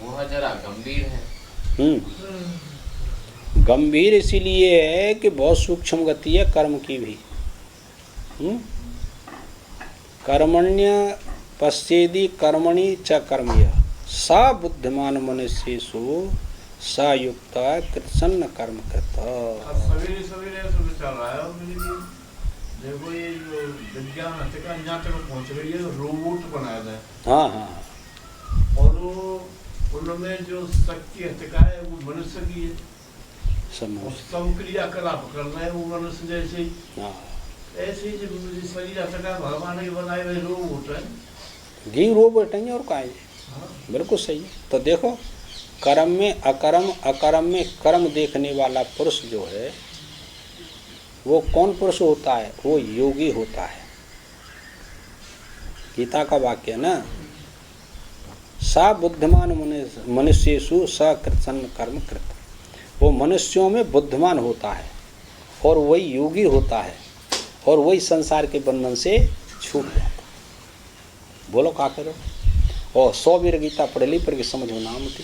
वह जरा गंभीर है। गंभीर इसीलिए है कि बहुत सूक्ष्म गति है कर्म की भी। कर्मण्य पश्चेदी कर्मणि च कर्मय सा बुद्धिमान मनुष्येषु सा युक्त कृत्सन्न कर्म कृत। सवेरे सवेरे ऐसा चल रहा है मेरे लिए। देखो ये जो विज्ञान हत्या जहाँ तक पहुँच गई है, रोबोट बनाया था। हाँ हाँ। और वो उनमें जो शक्ति हत्या है वो मनुष्य की है। और सब क्रियाकलाप कर रहे हैं वो मनुष्य जैसे ही। हाँ। ऐसे ही जो शरीर हत्या भगवान के बनाए हुए रोबोट है। घी रोबोट है और का बिल्कुल सही है। तो देखो कर्म में अकर्म, अकर्म में कर्म देखने वाला पुरुष जो है वो कौन पुरुष होता है? वो योगी होता है। गीता का वाक्य ना, सा बुद्धिमान मनुष्येषु स कृत्सन्न कर्म कृत। वो मनुष्यों में बुद्धिमान होता है और वही योगी होता है और वही संसार के बंधन से छूट जाता है। बोलो क्या करो? और 100 बार गीता पढ़ ली पर समझ में ना आती।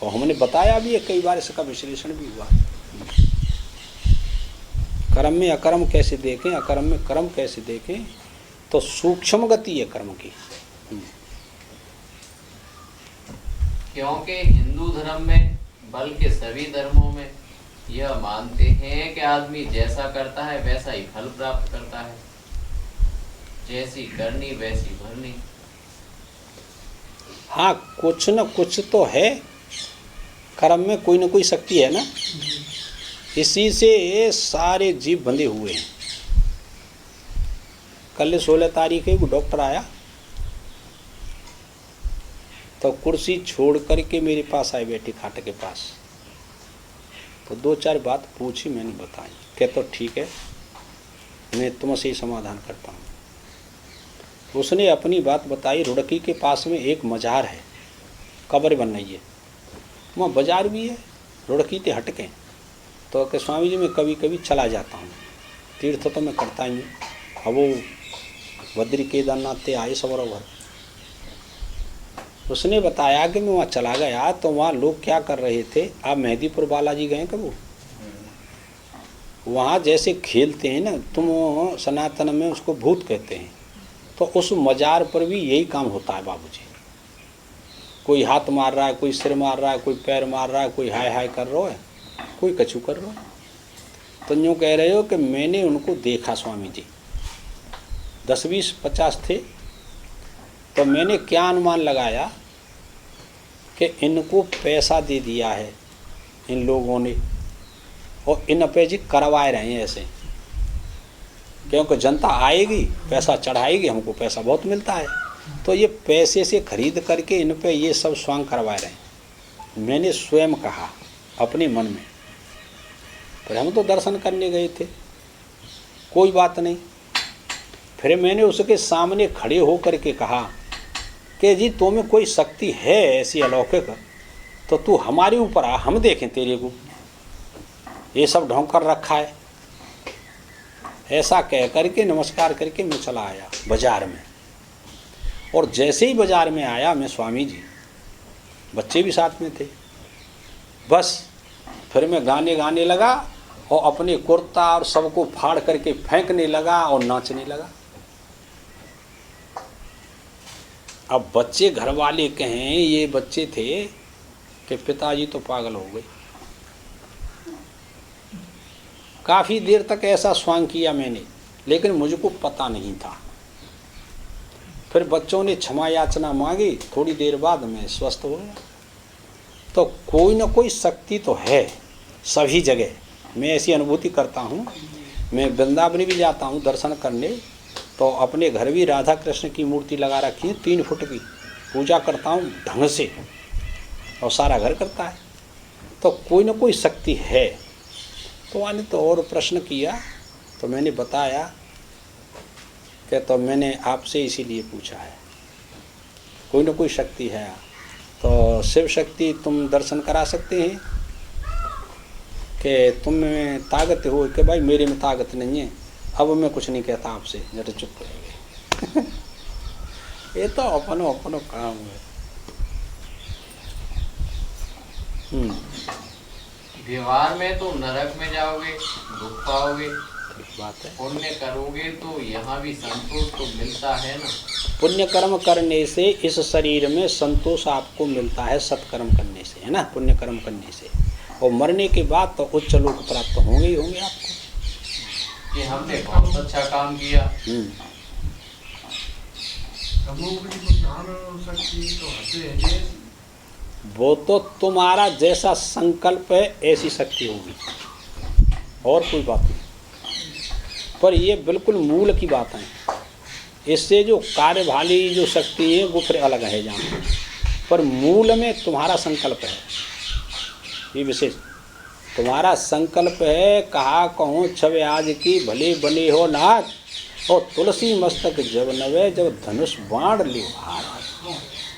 और हमने बताया भी है कई बार, इसका विश्लेषण भी हुआ। कर्म में अकर्म कैसे देखें, अकर्म में कर्म कैसे देखें, तो सूक्ष्म गति है कर्म की। क्योंकि हिंदू धर्म में बल्कि सभी धर्मों में यह मानते हैं कि आदमी जैसा करता है वैसा ही फल प्राप्त करता है। जैसी करनी वैसी भरनी। हाँ, कुछ न कुछ तो है कर्म में, कोई न कोई शक्ति है ना। इसी से सारे जीव बंधे हुए हैं। कल 16 तारीख है वो डॉक्टर आया तो कुर्सी छोड़ करके मेरे पास आए, बैठी खाट के पास। तो 2-4 बात पूछी, मैंने बताई। कह तो ठीक है, मैं तुमसे ही समाधान करता हूँ। उसने अपनी बात बताई। रुड़की के पास में एक मजार है, कब्र बन रही है, वहाँ बाजार भी है, रुड़की ते हटके। तो कि स्वामी जी मैं कभी कभी चला जाता हूँ, तीर्थ तो मैं करता ही हूँ। अब वो बद्री केदारनाथ ते आए सरोवर। उसने बताया कि मैं वहाँ चला गया तो वहाँ लोग क्या कर रहे थे। आप मेहदीपुर बालाजी गए कब? वहाँ जैसे खेलते हैं ना, तुम सनातन में उसको भूत कहते हैं, तो उस मजार पर भी यही काम होता है बाबूजी। कोई हाथ मार रहा है, कोई सिर मार रहा है, कोई पैर मार रहा है, कोई हाय हाय कर रहा है, कोई कछु कर रहा है। तो यूँ कह रहे हो कि मैंने उनको देखा स्वामी जी, 10, 20, 50 थे। तो मैंने क्या अनुमान लगाया कि इनको पैसा दे दिया है इन लोगों ने और इन पे जी करवाए रहे हैं ऐसे, क्योंकि जनता आएगी, पैसा चढ़ाएगी, हमको पैसा बहुत मिलता है, तो ये पैसे से खरीद करके इन पे ये सब स्वांग करवा रहे हैं। मैंने स्वयं कहा अपने मन में, पर हम तो दर्शन करने गए थे, कोई बात नहीं। फिर मैंने उसके सामने खड़े हो करके कहा कि जी तुम्हें कोई शक्ति है ऐसी अलौकिक, तो तू हमारे ऊपर आ, हम देखें तेरे को, ये सब ढोंक कर रखा है। ऐसा कह करके नमस्कार करके मैं चला आया बाजार में। और जैसे ही बाजार में आया मैं, स्वामी जी, बच्चे भी साथ में थे, बस फिर मैं गाने लगा और अपने कुर्ता और सबको फाड़ करके फेंकने लगा और नाचने लगा। अब बच्चे घर वाले कहें, ये बच्चे थे कि पिताजी तो पागल हो गए। काफ़ी देर तक ऐसा स्वांग किया मैंने, लेकिन मुझको पता नहीं था। फिर बच्चों ने क्षमा याचना मांगी, थोड़ी देर बाद मैं स्वस्थ हो गया। तो कोई ना कोई शक्ति तो है सभी जगह, मैं ऐसी अनुभूति करता हूँ। मैं वृंदावन भी जाता हूँ दर्शन करने, तो अपने घर भी राधा कृष्ण की मूर्ति लगा रखी है 3 फुट की, पूजा करता हूँ ढंग से और सारा घर करता है। तो कोई ना कोई शक्ति है। तो आने तो और प्रश्न किया तो मैंने बताया कि तो मैंने आपसे इसीलिए पूछा है, कोई ना कोई शक्ति है। तो शिव शक्ति तुम दर्शन करा सकते हैं कि तुम में ताकत हो? कि भाई मेरे में ताकत नहीं है, अब मैं कुछ नहीं कहता आपसे, जरा चुप करेंगे। ये तो अपनो अपनो काम है। व्यवहार में तो नरक में जाओगे, दुख पाओगे। ठीक बात है। पुण्य करोगे तो यहाँ भी संतोष तो मिलता है ना। पुण्य कर्म करने से इस शरीर में संतोष आपको मिलता है, सत्कर्म करने से, है ना, पुण्य कर्म करने से। और मरने के बाद तो उच्च लोक प्राप्त होंगे ही होंगे आपको कि हमने बहुत अच्छा काम किया। वो तो तुम्हारा जैसा संकल्प है ऐसी शक्ति होगी, और कोई बात नहीं। पर ये बिल्कुल मूल की बात है। इससे जो कार्य वाली जो शक्ति है वो फिर अलग है जहाँ, पर मूल में तुम्हारा संकल्प है। ये विशेष तुम्हारा संकल्प है, कहा कहूँ छवे आज की भले बने हो नाथ, और तुलसी मस्तक जब नवे जब धनुष बाण ले हार।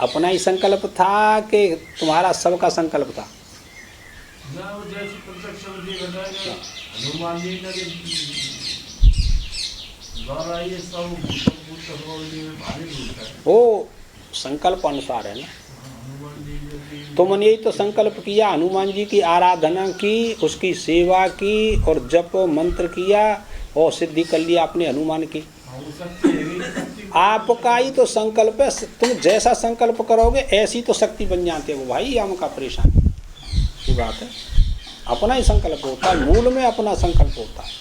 अपना ही संकल्प था कि तुम्हारा सबका संकल्प था? वो संकल्प अनुसार है ना। तुमने यही तो संकल्प किया, हनुमान जी की आराधना की, उसकी सेवा की और जप मंत्र किया और सिद्धि कर लिया अपने हनुमान की। आपका ही तो संकल्प है। तुम जैसा संकल्प करोगे ऐसी तो शक्ति बन जाती है। वो भाई हमका परेशानी की बात है। अपना ही संकल्प होता है, मूल में अपना संकल्प होता है।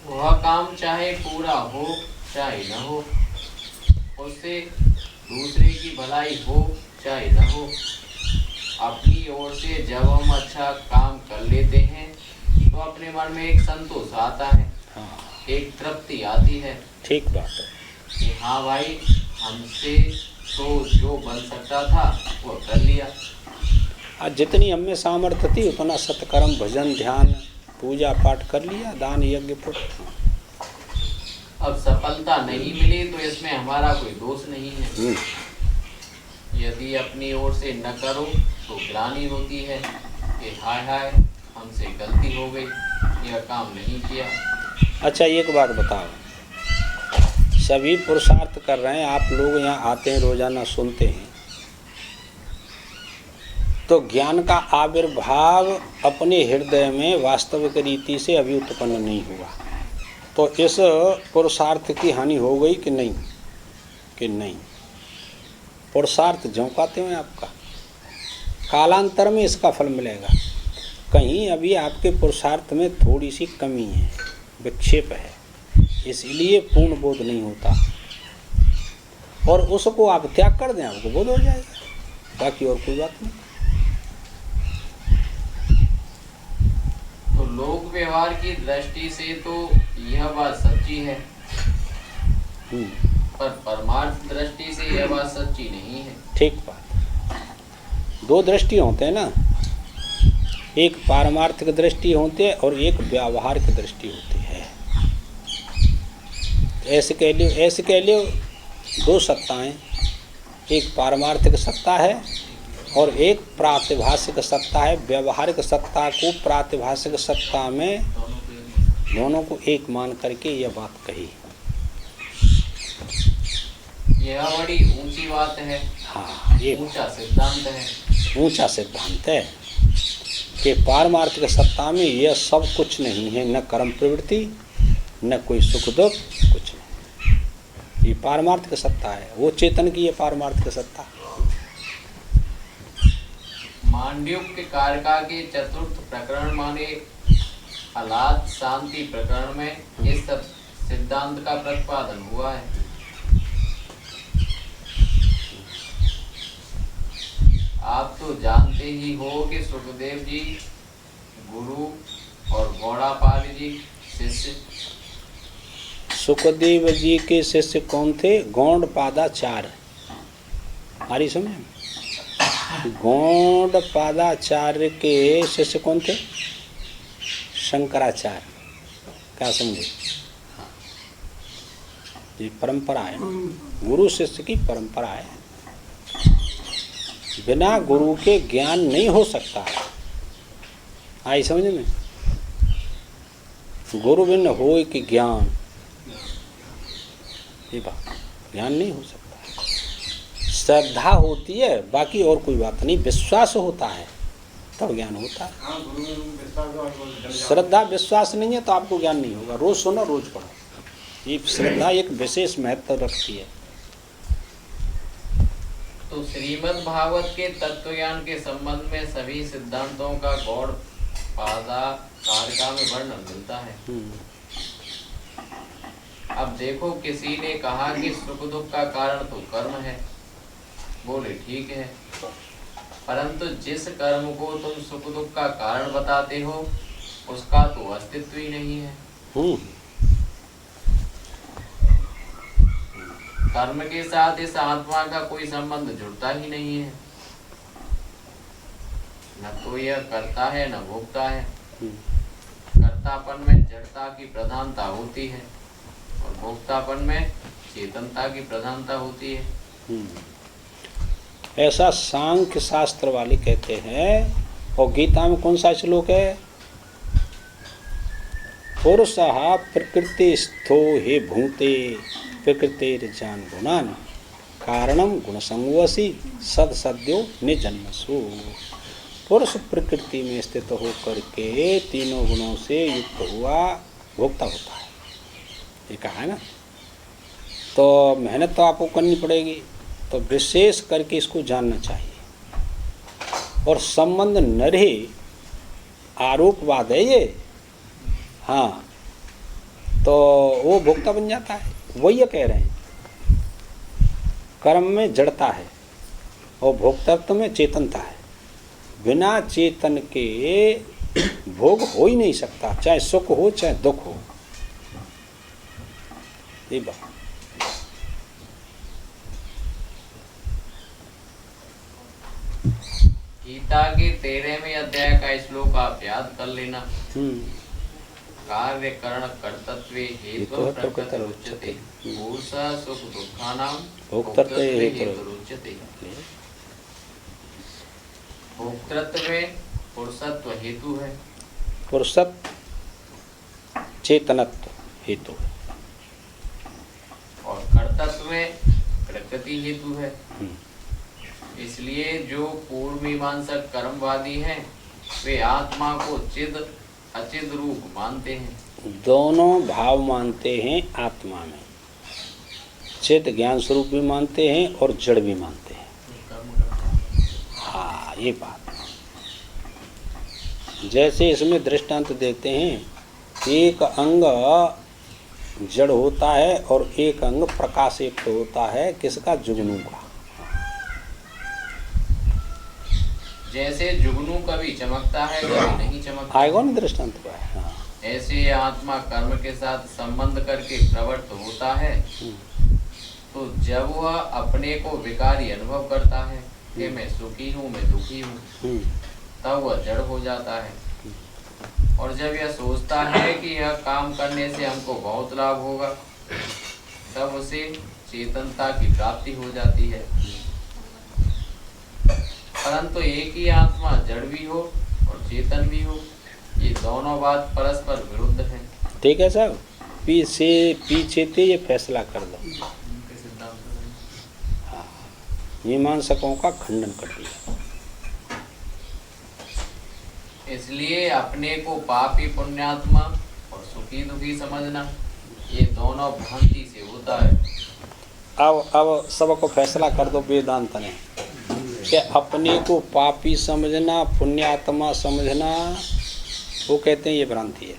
वह काम चाहे पूरा हो चाहे न हो, उससे दूसरे की भलाई हो चाहे न हो, अपनी ओर से जब हम अच्छा काम कर लेते हैं तो अपने मन में एक संतोष आता है। हाँ। एक तृप्ति आती है। ठीक बात है कि हाँ भाई, हमसे तो जो बन सकता था वो कर लिया। आज जितनी हमें सामर्थ्य थी उतना सत्कर्म, भजन, ध्यान, पूजा पाठ कर लिया, दान यज्ञ पुण्य। अब सफलता नहीं मिली तो इसमें हमारा कोई दोष नहीं है। यदि अपनी ओर से न करो तो ग्लानि होती है कि हाय हाय हमसे गलती हो गई, यह काम नहीं किया। अच्छा एक बात बताओ, सभी पुरुषार्थ कर रहे हैं, आप लोग यहाँ आते हैं, रोजाना सुनते हैं, तो ज्ञान का आविर्भाव अपने हृदय में वास्तविक रीति से अभी उत्पन्न नहीं हुआ, तो इस पुरुषार्थ की हानि हो गई कि नहीं? कि नहीं? पुरुषार्थ झोंकाते हैं आपका, कालांतर में इसका फल मिलेगा। कहीं अभी आपके पुरुषार्थ में थोड़ी सी कमी है, विक्षेप है, इसलिए पूर्ण बोध नहीं होता। और उसको आप त्याग कर दें, आपको बोध हो जाएगा, बाकी और कोई बात नहीं। तो लोक व्यवहार की दृष्टि से तो यह बात सच्ची है, पर परमार्थ दृष्टि से यह बात सच्ची नहीं है। ठीक बात। दो दृष्टि होते हैं ना, एक पारमार्थिक दृष्टि होती है और एक व्यावहारिक दृष्टि होती है। ऐसे कह लियो दो सत्ताएं, एक पारमार्थिक सत्ता है और एक प्रातिभाषिक सत्ता है। व्यावहारिक सत्ता को प्रातिभाषिक सत्ता में दोनों को एक मान करके यह बात कही। यह बड़ी ऊंची बात है। हाँ, ये ऊंचा सिद्धांत है। ऊंचा सिद्धांत है कि पारमार्थिक सत्ता में यह सब कुछ नहीं है, न कर्म प्रवृत्ति, न कोई सुख दुख, कुछ नहीं। ये पारमार्थिक सत्ता है, वो चेतन की ये पारमार्थिक सत्ता। मांडव्य कारका के चतुर्थ प्रकरण माने हालात शांति प्रकरण में इस सब सिद्धांत का प्रतिपादन हुआ है। आप तो जानते ही हो कि सुखदेव जी गुरु और गौड़ापाद जी शिष्य। सुखदेव जी के शिष्य कौन थे? गौड़पादाचार्य। हमारी समझ, गौड़पादाचार्य के शिष्य कौन थे? शंकराचार्य। क्या समझे? ये परंपरा है, गुरु शिष्य की परंपरा है। बिना गुरु के ज्ञान नहीं हो सकता। आई समझ में? गुरु बिन होय कि ज्ञान, ये बात ज्ञान नहीं हो सकता है। श्रद्धा होती है, बाकी और कोई बात नहीं। विश्वास होता है तब ज्ञान होता है। हाँ, गुरु में विश्वास श्रद्धा विश्वास नहीं है तो आपको ज्ञान नहीं होगा। रोज सुनो, रोज पढ़ो। ये श्रद्धा एक विशेष महत्व रखती है। तो श्रीमद् भागवत के तत्व ज्ञान के संबंध में सभी सिद्धांतों का गौड़ पादा कारिका में वर्णन मिलता है। अब देखो, किसी ने कहा कि सुख दुख का कारण तो कर्म है। बोले ठीक है, परंतु जिस कर्म को तुम सुख दुख का कारण बताते हो उसका तो अस्तित्व ही नहीं है। कर्म के साथ इस आत्मा का कोई संबंध जुड़ता ही नहीं है। न तो यह करता है न भोगता है। कर्तापन में जड़ता की प्रधानता होती है और भोक्तापन में चेतनता की प्रधानता होती है। ऐसा सांख्य शास्त्र वाले कहते हैं। और गीता में कौन सा श्लोक है? पुरुषः प्रकृति स्थो हे भूते प्रकृतिर्जान गुणान कारणम गुणसंगोसी सद सद्यो निजन्मसु। पुरुष प्रकृति में स्थित होकर के तीनों गुणों से युक्त हुआ भोक्ता होता है, ये कहा है ना। तो मेहनत तो आपको करनी पड़ेगी, तो विशेष करके इसको जानना चाहिए। और संबंध न रहे, आरोपवाद है ये, हाँ, तो वो भोक्ता बन जाता है। वही ये कह रहे हैं, कर्म में जड़ता है और भोक्तत्व में चेतनता है। बिना चेतन के भोग हो ही नहीं सकता, चाहे सुख हो चाहे दुख हो। ये बात गीता के 13वें अध्याय का श्लोक आप याद कर लेना। कार्य करण कर्तव्ये हेतु प्रकृति उच्यते पुरुषा सुख दुखानां भोक्तृत्वे हेतुरुच्यते। भोक्तृत्व में पुरुषत्व हेतु है, पुरुषत्व चेतनत्व हेतु है, और कर्तव्य में प्रकृति हेतु है। इसलिए जो पूर्व मीमांसक कर्मवादी हैं वे आत्मा को चिद अचिद रूप मानते हैं। दोनों भाव मानते हैं आत्मा में। चित ज्ञान स्वरूप भी मानते हैं और जड़ भी मानते हैं। हाँ, ये बात। जैसे इसमें दृष्टांत देते हैं, एक अंग जड़ होता है और एक अंग प्रकाशयुक्त होता है। किसका? जुगनू का। जैसे जुगनू कभी चमकता है कभी नहीं चमकता। आएगा ना दृष्टांत का। हाँ। ऐसे आत्मा कर्म के साथ संबंध करके प्रवृत्त होता है, तो जब वह अपने को विकारी अनुभव करता है कि मैं सुखी हूँ, मैं दुखी हूँ, तब वह जड़ हो जाता है। और जब यह सोचता है कि यह काम करने से हमको बहुत लाभ होगा, तब उसे चेतनता की प्राप्ति हो जाती है। परंतु एक ही आत्मा जड़ भी हो और चेतन भी हो, ये दोनों बात परस्पर विरुद्ध है। ठीक है साहब, पीछे थे ये फैसला कर दो। हाँ, मीमांसकों का खंडन कर दिया। इसलिए अपने को पापी पुण्यात्मा और सुखी दुखी समझना, ये दोनों भ्रांति से होता है। अब सबको फैसला कर दो वेदांत ने कि अपने को पापी समझना, पुण्यात्मा समझना, वो कहते हैं ये भ्रांति है।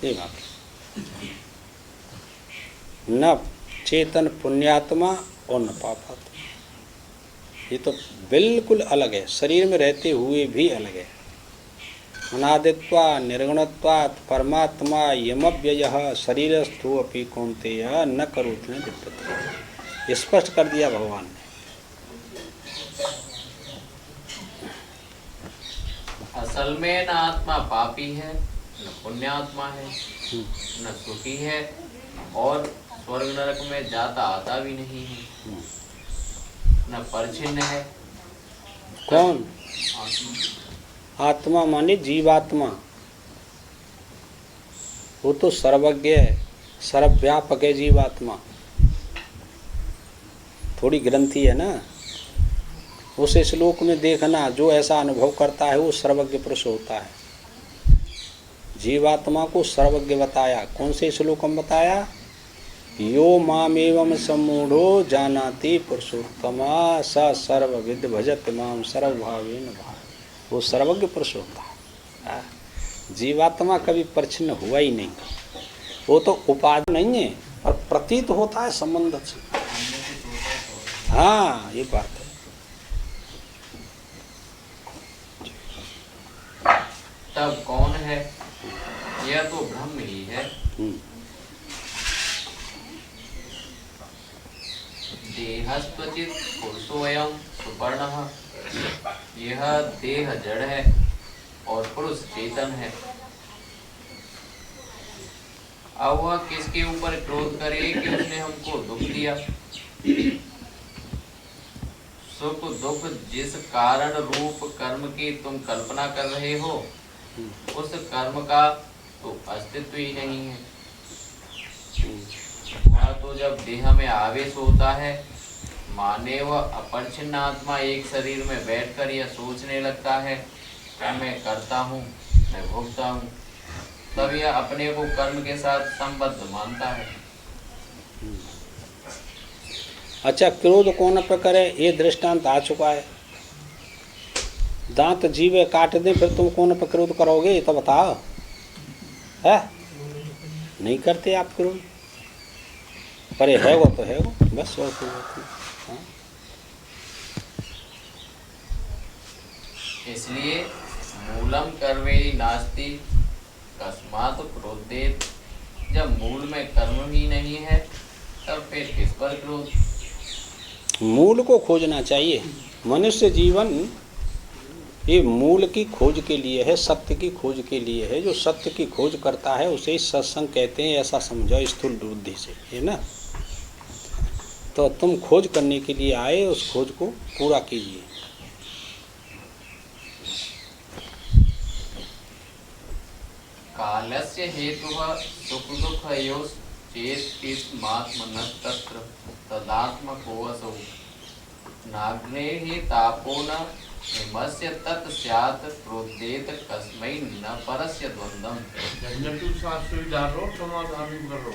ये बात, न चेतन पुण्यात्मा और न पापात्मा, ये तो बिल्कुल अलग है। शरीर में रहते हुए भी अलग है। अनादित्वा निर्गुणत्वात् परमात्मा यमव्ययः शरीरस्थो अपि कौन्तेय न करोति न लिप्यते। स्पष्ट कर दिया भगवान ने। असल में न आत्मा पापी है, न पुण्यात्मा है, न सुखी है, और स्वर्ग नरक में जाता आता भी नहीं है, न परिच्छिन्न है। कौन? आत्मा माने जीवात्मा। वो तो सर्वज्ञ है, सर्वव्यापक है जीवात्मा, थोड़ी ग्रंथि है ना। उस श्लोक में देखना, जो ऐसा अनुभव करता है वो सर्वज्ञ पुरुष होता है। जीवात्मा को सर्वज्ञ बताया, कौन से श्लोक में बताया? यो मामेवं सम्मूढ़ो जानाति पुरुषोत्तमा स सर्वविद भजत माम सर्वभावेन भाव। वो सर्वज्ञ पुरुष होता है। जीवात्मा कभी परिच्छिन्न हुआ ही नहीं, वो तो उपाधि नहीं है और प्रतीत होता है संबंध से। हाँ, ये बात है। तब कौन है? यह तो ब्रह्म ही है। देहस्त्वचित पुरुषोऽयं सुपर्णः। यह देह जड़ है और पुरुष चेतन है। अब वह किसके ऊपर क्रोध करे कि उसने हमको दुख दिया? सुख दुख जिस कारण रूप कर्म की तुम कल्पना कर रहे हो, उस कर्म का तो अस्तित्व ही नहीं है। वह तो जब देह में आवेश होता है, माने वह अपरिच्छिन्न आत्मा एक शरीर में बैठकर यह सोचने लगता है कि मैं करता हूँ, मैं भोगता हूँ, तब यह अपने को कर्म के साथ संबद्ध मानता है। अच्छा, क्रोध कौन पे करे? ये दृष्टांत आ चुका है। दांत जीवे काट दे, फिर तुम कौन पे क्रोध करोगे? ये तो बताओ। है नहीं करते आप क्रोध, पर है वो तो है वो, बस और कोई बात नहीं। हाँ? इसलिए मूलम कर्मेणि नास्ति कस्मात् क्रोधेत। जब मूल में कर्म ही नहीं है, तब फिर किस पर क्रोध? मूल को खोजना चाहिए। मनुष्य जीवन ये मूल की खोज के लिए है, सत्य की खोज के लिए है। जो सत्य की खोज करता है उसे ही सत्संग कहते हैं, ऐसा समझो स्थूल बुद्धि से, है ना। तो तुम खोज करने के लिए आए, उस खोज को पूरा कीजिए। कालस्य हेतुः सुख दुःखयोः चेत्मात्मनः तत्र तदात्मकोऽसौ नाग्नेः तापो न हिमस्य तत् स्यात् क्रोधेत कस्मै न परस्य द्वन्द्वम्। झंझटू शास्त्र डालो, समाधान करो।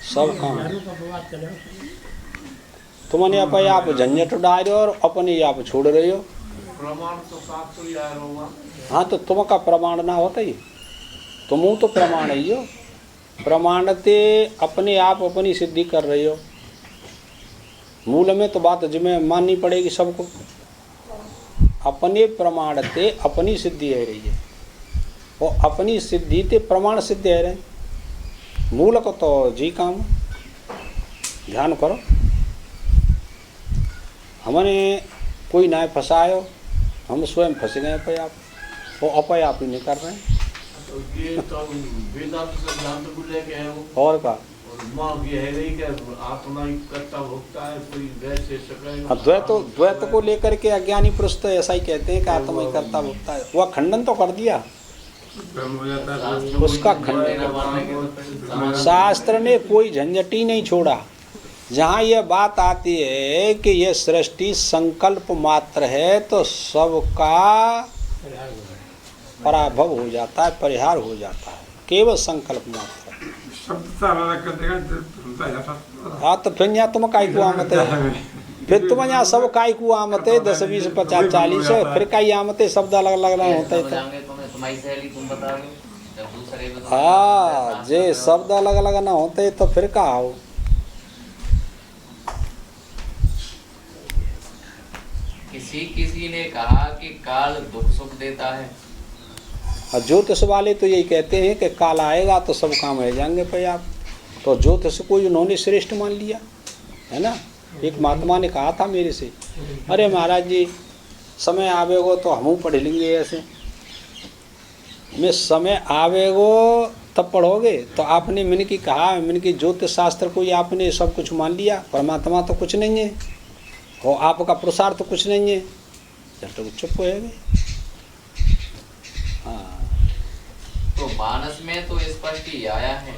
सब काम झाड़ू का प्रवाद चलो। तुमने अपने आप झंझट डाल रहे हो और अपने आप छोड़ रहे हो। प्रमाण तो शास्त्र ही आया होगा। हाँ, तो तुम का प्रमाण ना होता ही, तुम तो प्रमाण ही हो। प्रमाणते अपने आप अपनी सिद्धि कर रहे हो। मूल में तो बात जिम्मे माननी पड़ेगी सबको। अपने प्रमाणते अपनी सिद्धि है रही है, वो अपनी सिद्धि ते प्रमाण सिद्ध है रहे। मूल को तो जी काम ध्यान करो। हमने कोई ना फंसायो, हम स्वयं फंस गए पे आप, वो अपने आप ही नहीं कर रहे हैं। तो ये तो वेदांत सिद्धांत को लेके है वो। और का माँ ये है नहीं कि आत्मा ही कर्ता भोगता है, कोई वैसे सके। द्वैत को लेकर के अज्ञानी पुरुष तो ऐसा ही कहते हैं कि आत्मा ही कर्ता भोगता है। वह खंडन तो कर दिया, उसका खंडन। शास्त्र ने कोई झंझट ही नहीं छोड़ा। जहाँ यह बात आती है कि यह सृष्टि संकल्प मात्र है, तो सबका पराभव हो जाता है, परिहार हो जाता है। केवल संकल्प मात्र। हाँ, तो फिर यहाँ तुम काई को आमत है, फिर तुम यहाँ सब काई को आमत है, 10 20 50 40 फिर काई आमत है, शब्द अलग अलग ना होता है। तो हाँ, जे शब्द अलग अलग ना होते तो फिर कहा हो। किसी ने कहा कि काल दुख सुख देता है। और ज्योतिष वाले तो यही कहते हैं कि काल आएगा तो सब काम रह जाएंगे पे आप। तो ज्योतिष को उन्होंने श्रेष्ठ मान लिया है ना। एक महात्मा ने कहा था मेरे से, अरे महाराज जी समय आवेगो तो हम पढ़ लेंगे ऐसे। मैं समय आवेगो तब पढ़ोगे। तो आपने मैंने की कहा, मैंने की ज्योतिष शास्त्र को ही आपने सब कुछ मान लिया, परमात्मा तो कुछ नहीं है और आपका पुरुषार्थ तो कुछ नहीं है। जब तक चुप होएंगे। हाँ, तो मानस में तो स्पष्ट ही आया है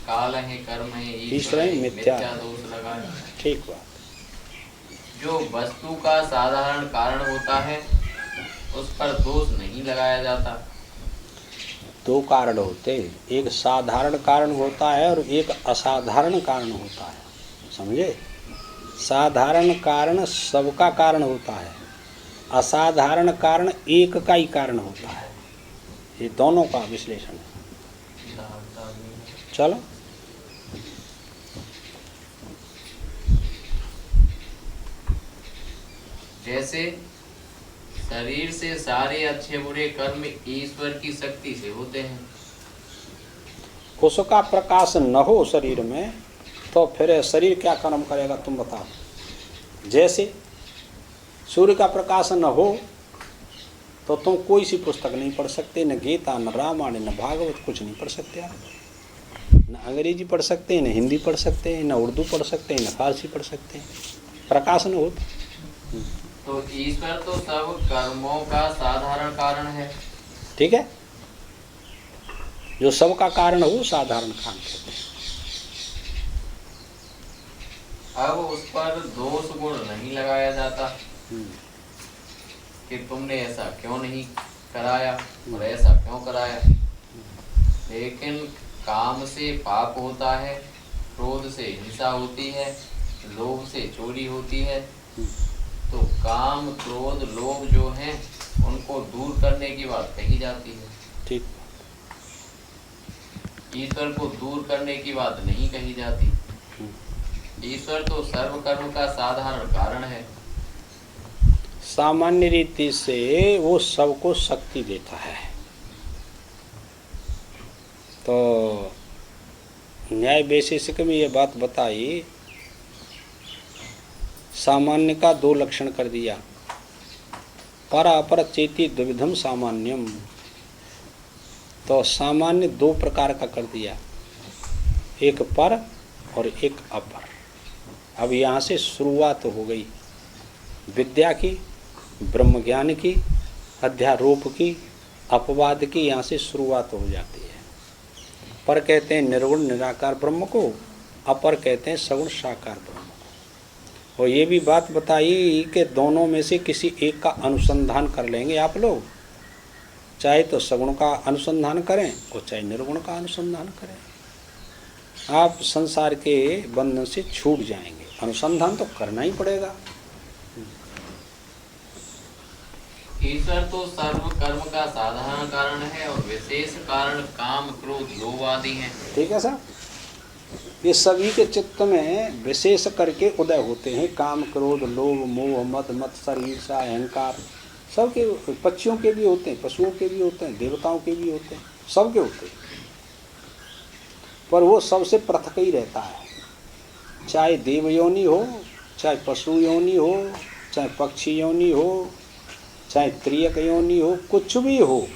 काल है, कर्म है, ईश्वर है, मिथ्या दोष लगाए। ठीक बात। जो वस्तु का साधारण कारण होता है उस पर दोष नहीं लगाया जाता। दो कारण होते, एक साधारण कारण होता है और एक असाधारण कारण होता है, समझे। साधारण कारण सबका कारण होता है, असाधारण कारण एक का ही कारण होता है। ये दोनों का विश्लेषण है। चलो जैसे शरीर से सारे अच्छे बुरे कर्म ईश्वर की शक्ति से होते हैं। उसका प्रकाश न हो शरीर में तो फिर शरीर क्या कर्म करेगा, तुम बताओ। जैसे सूर्य का प्रकाश न हो तो तुम कोई सी पुस्तक नहीं पढ़ सकते, न गीता, न रामायण, न भागवत, कुछ नहीं पढ़ सकते आप। न अंग्रेजी पढ़ सकते हैं, न हिंदी पढ़ सकते हैं, न उर्दू पढ़ सकते हैं, न फारसी पढ़ सकते हैं, प्रकाश न हो। तो ईश्वर तो सब कर्मों का साधारण कारण है। ठीक है, जो सबका कारण हो साधारण कारण कहते हैं। अब उस पर दोष गुण नहीं लगाया जाता कि तुमने ऐसा क्यों नहीं कराया और ऐसा क्यों कराया। लेकिन काम से पाप होता है, क्रोध से हिंसा होती है, लोभ से चोरी होती है। तो काम, क्रोध, लोभ जो हैं उनको दूर करने की बात कही जाती है। ठीक। ईश्वर को दूर करने की बात नहीं कही जाती। ईश्वर तो सर्व कर्म का साधारण कारण है। सामान्य रीति से वो सबको शक्ति देता है। तो न्याय वैशेषिक में ये बात बताई, सामान्य का दो लक्षण कर दिया। पर अपर चेती द्विविधम सामान्यम, तो सामान्य दो प्रकार का कर दिया, एक पर और एक अपर। अब यहाँ से शुरुआत हो गई विद्या की, ब्रह्म ज्ञान की, अध्यारोप की, अपवाद की, यहाँ से शुरुआत हो जाती है। पर कहते हैं निर्गुण निराकार ब्रह्म को, अपर कहते हैं सगुण साकार ब्रह्म को। और ये भी बात बताई कि दोनों में से किसी एक का अनुसंधान कर लेंगे आप लोग, चाहे तो सगुण का अनुसंधान करें और चाहे निर्गुण का अनुसंधान करें, आप संसार के बंधन से छूट जाएंगे। अनुसंधान तो करना ही पड़ेगा। ईश्वर तो सर्व कर्म का साधारण कारण है और विशेष कारण काम, क्रोध, लोभ आदि हैं। ठीक है साहब, ये सभी के चित्त में विशेष करके उदय होते हैं। काम, क्रोध, लोभ, मोह, मद, मत्सर, ईर्षा, अहंकार, सबके, पक्षियों के भी होते हैं, पशुओं के भी होते हैं, देवताओं के भी होते हैं, सबके होते हैं। पर वो सबसे पृथक ही रहता है, चाहे देव योनि हो, चाहे पशु योनि हो, चाहे पक्षी योनि हो, चाहे त्रियक योनि हो, कुछ भी हो,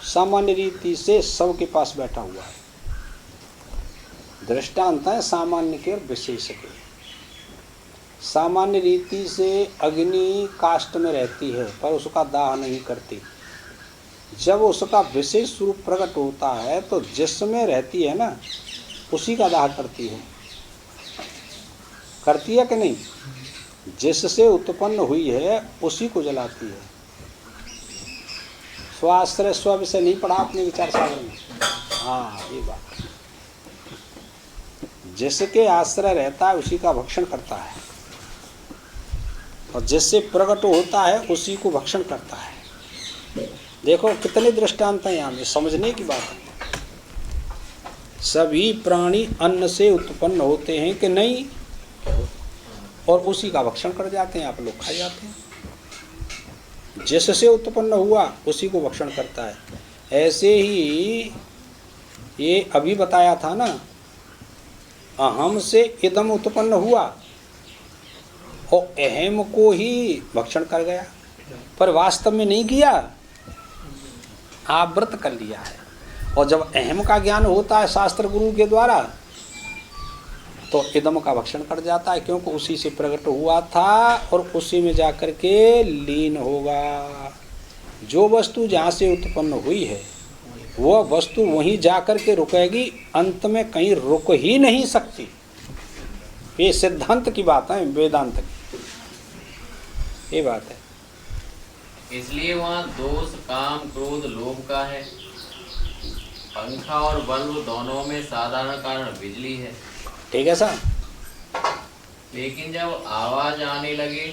सामान्य रीति से सबके पास बैठा हुआ है। दृष्टांत है सामान्य के और विशेष के। सामान्य रीति से अग्नि काष्ठ में रहती है पर उसका दाह नहीं करती। जब उसका विशेष रूप प्रकट होता है तो जिसमें रहती है ना, उसी का दाह करती है कि नहीं? जिससे उत्पन्न हुई है उसी को जलाती है। स्वाश्रय स्व विषय नहीं पढ़ा आपने विचार सागर में? हाँ, ये बात, जिसके आश्रय रहता है उसी का भक्षण करता है और जिससे प्रकट होता है उसी को भक्षण करता है। देखो कितने दृष्टांत हैं यहाँ में, समझने की बात है। सभी प्राणी अन्न से उत्पन्न होते हैं कि नहीं, और उसी का भक्षण कर जाते हैं, आप लोग खा जाते हैं। जिससे उत्पन्न हुआ उसी को भक्षण करता है। ऐसे ही ये अभी बताया था ना, अहम से इदम उत्पन्न हुआ और अहम को ही भक्षण कर गया, पर वास्तव में नहीं किया, आवृत कर लिया है। और जब अहम का ज्ञान होता है शास्त्र गुरु के द्वारा तो इदम का भक्षण कर जाता है, क्योंकि उसी से प्रकट हुआ था और उसी में जाकर के लीन होगा। जो वस्तु जहाँ से उत्पन्न हुई है वह वस्तु वहीं जाकर के रुकेगी, अंत में कहीं रुक ही नहीं सकती। ये सिद्धांत की बात है, वेदांत की ये बात है। इसलिए वहाँ दोष काम क्रोध लोभ का है। पंखा और बल्ब दोनों में साधारण कारण बिजली है। ठीक है साहब। लेकिन जब आवाज आने लगे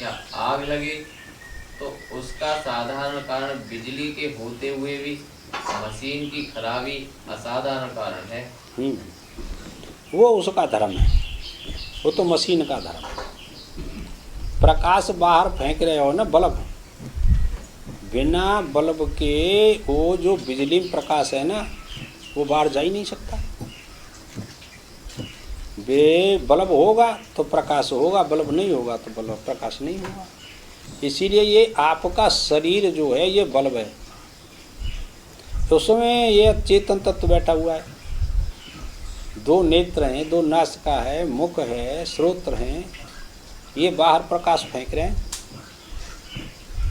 या आग लगे तो उसका साधारण कारण बिजली के होते हुए भी मशीन की खराबी असाधारण कारण है। वो उसका धर्म है, वो तो मशीन का धर्म है। प्रकाश बाहर फेंक रहे हो ना, बल्ब, बिना बल्ब के वो जो बिजली में प्रकाश है ना, वो बाहर जा ही नहीं सकता। बे बल्ब होगा तो प्रकाश होगा, बल्ब नहीं होगा तो बल्ब प्रकाश नहीं होगा। इसीलिए ये आपका शरीर जो है ये बल्ब है, उसमें ये चेतन तत्व बैठा हुआ है। दो नेत्र हैं, दो नासिका है, मुख है, श्रोत्र हैं, ये बाहर प्रकाश फेंक रहे हैं,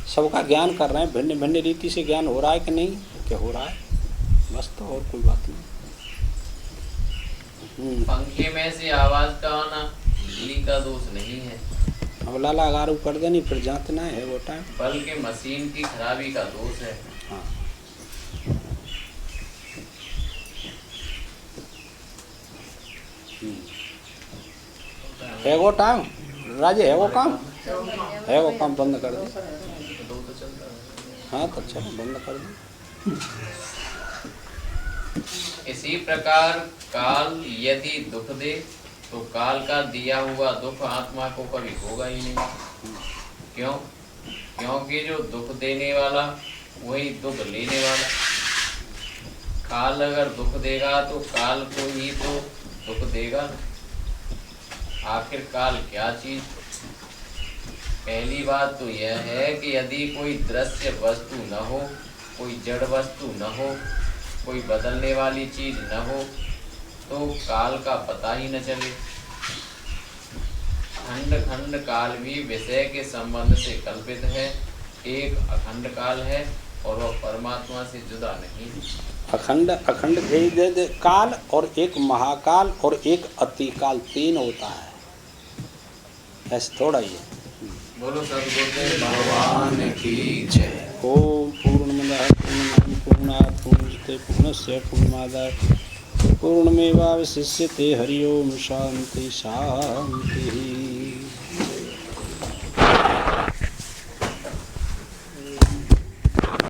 सबका ज्ञान कर रहे हैं। भिन्न भिन्न रीति से ज्ञान हो रहा है कि नहीं, क्या हो रहा है, बस। तो और कोई बात नहीं। पंखे में से आवाज का आना बिजली का दोष नहीं है। अब लाला गारू कर देनी, फिर जांचना है वो टाइम, बल्कि मशीन की खराबी का दोष है। हाँ। है वो टाइम राजे, है वो काम, है वो काम, बंद कर दे। हाँ तो चलो बंद कर दे। इसी प्रकार काल यदि दुख दे तो काल का दिया हुआ दुख आत्मा को कभी होगा ही नहीं। क्यों? क्योंकि जो दुख देने वाला वही दुख लेने वाला। काल अगर दुख देगा तो काल को ही तो दुख देगा। आखिर काल क्या चीज? पहली बात तो यह है कि यदि कोई दृश्य वस्तु न हो, कोई जड़ वस्तु न हो, कोई बदलने वाली चीज न हो तो काल का पता ही न चले। खंड खंड काल भी विषय के संबंध से कल्पित है। एक अखंड काल है और वह परमात्मा से जुदा नहीं। अखंड अखंड काल और एक महाकाल और एक अतिकाल, तीन होता है, ऐसे थोड़ा ही है। बोलो सद्गुरुदेव भगवान की जय। ओम पूर्णमदः पूर्णमिदं पूर्णात् पूर्णमुदच्यते पूर्णस्य पूर्णमादाय पूर्णमेवावशिष्यते। हरि ओम शांति शांति।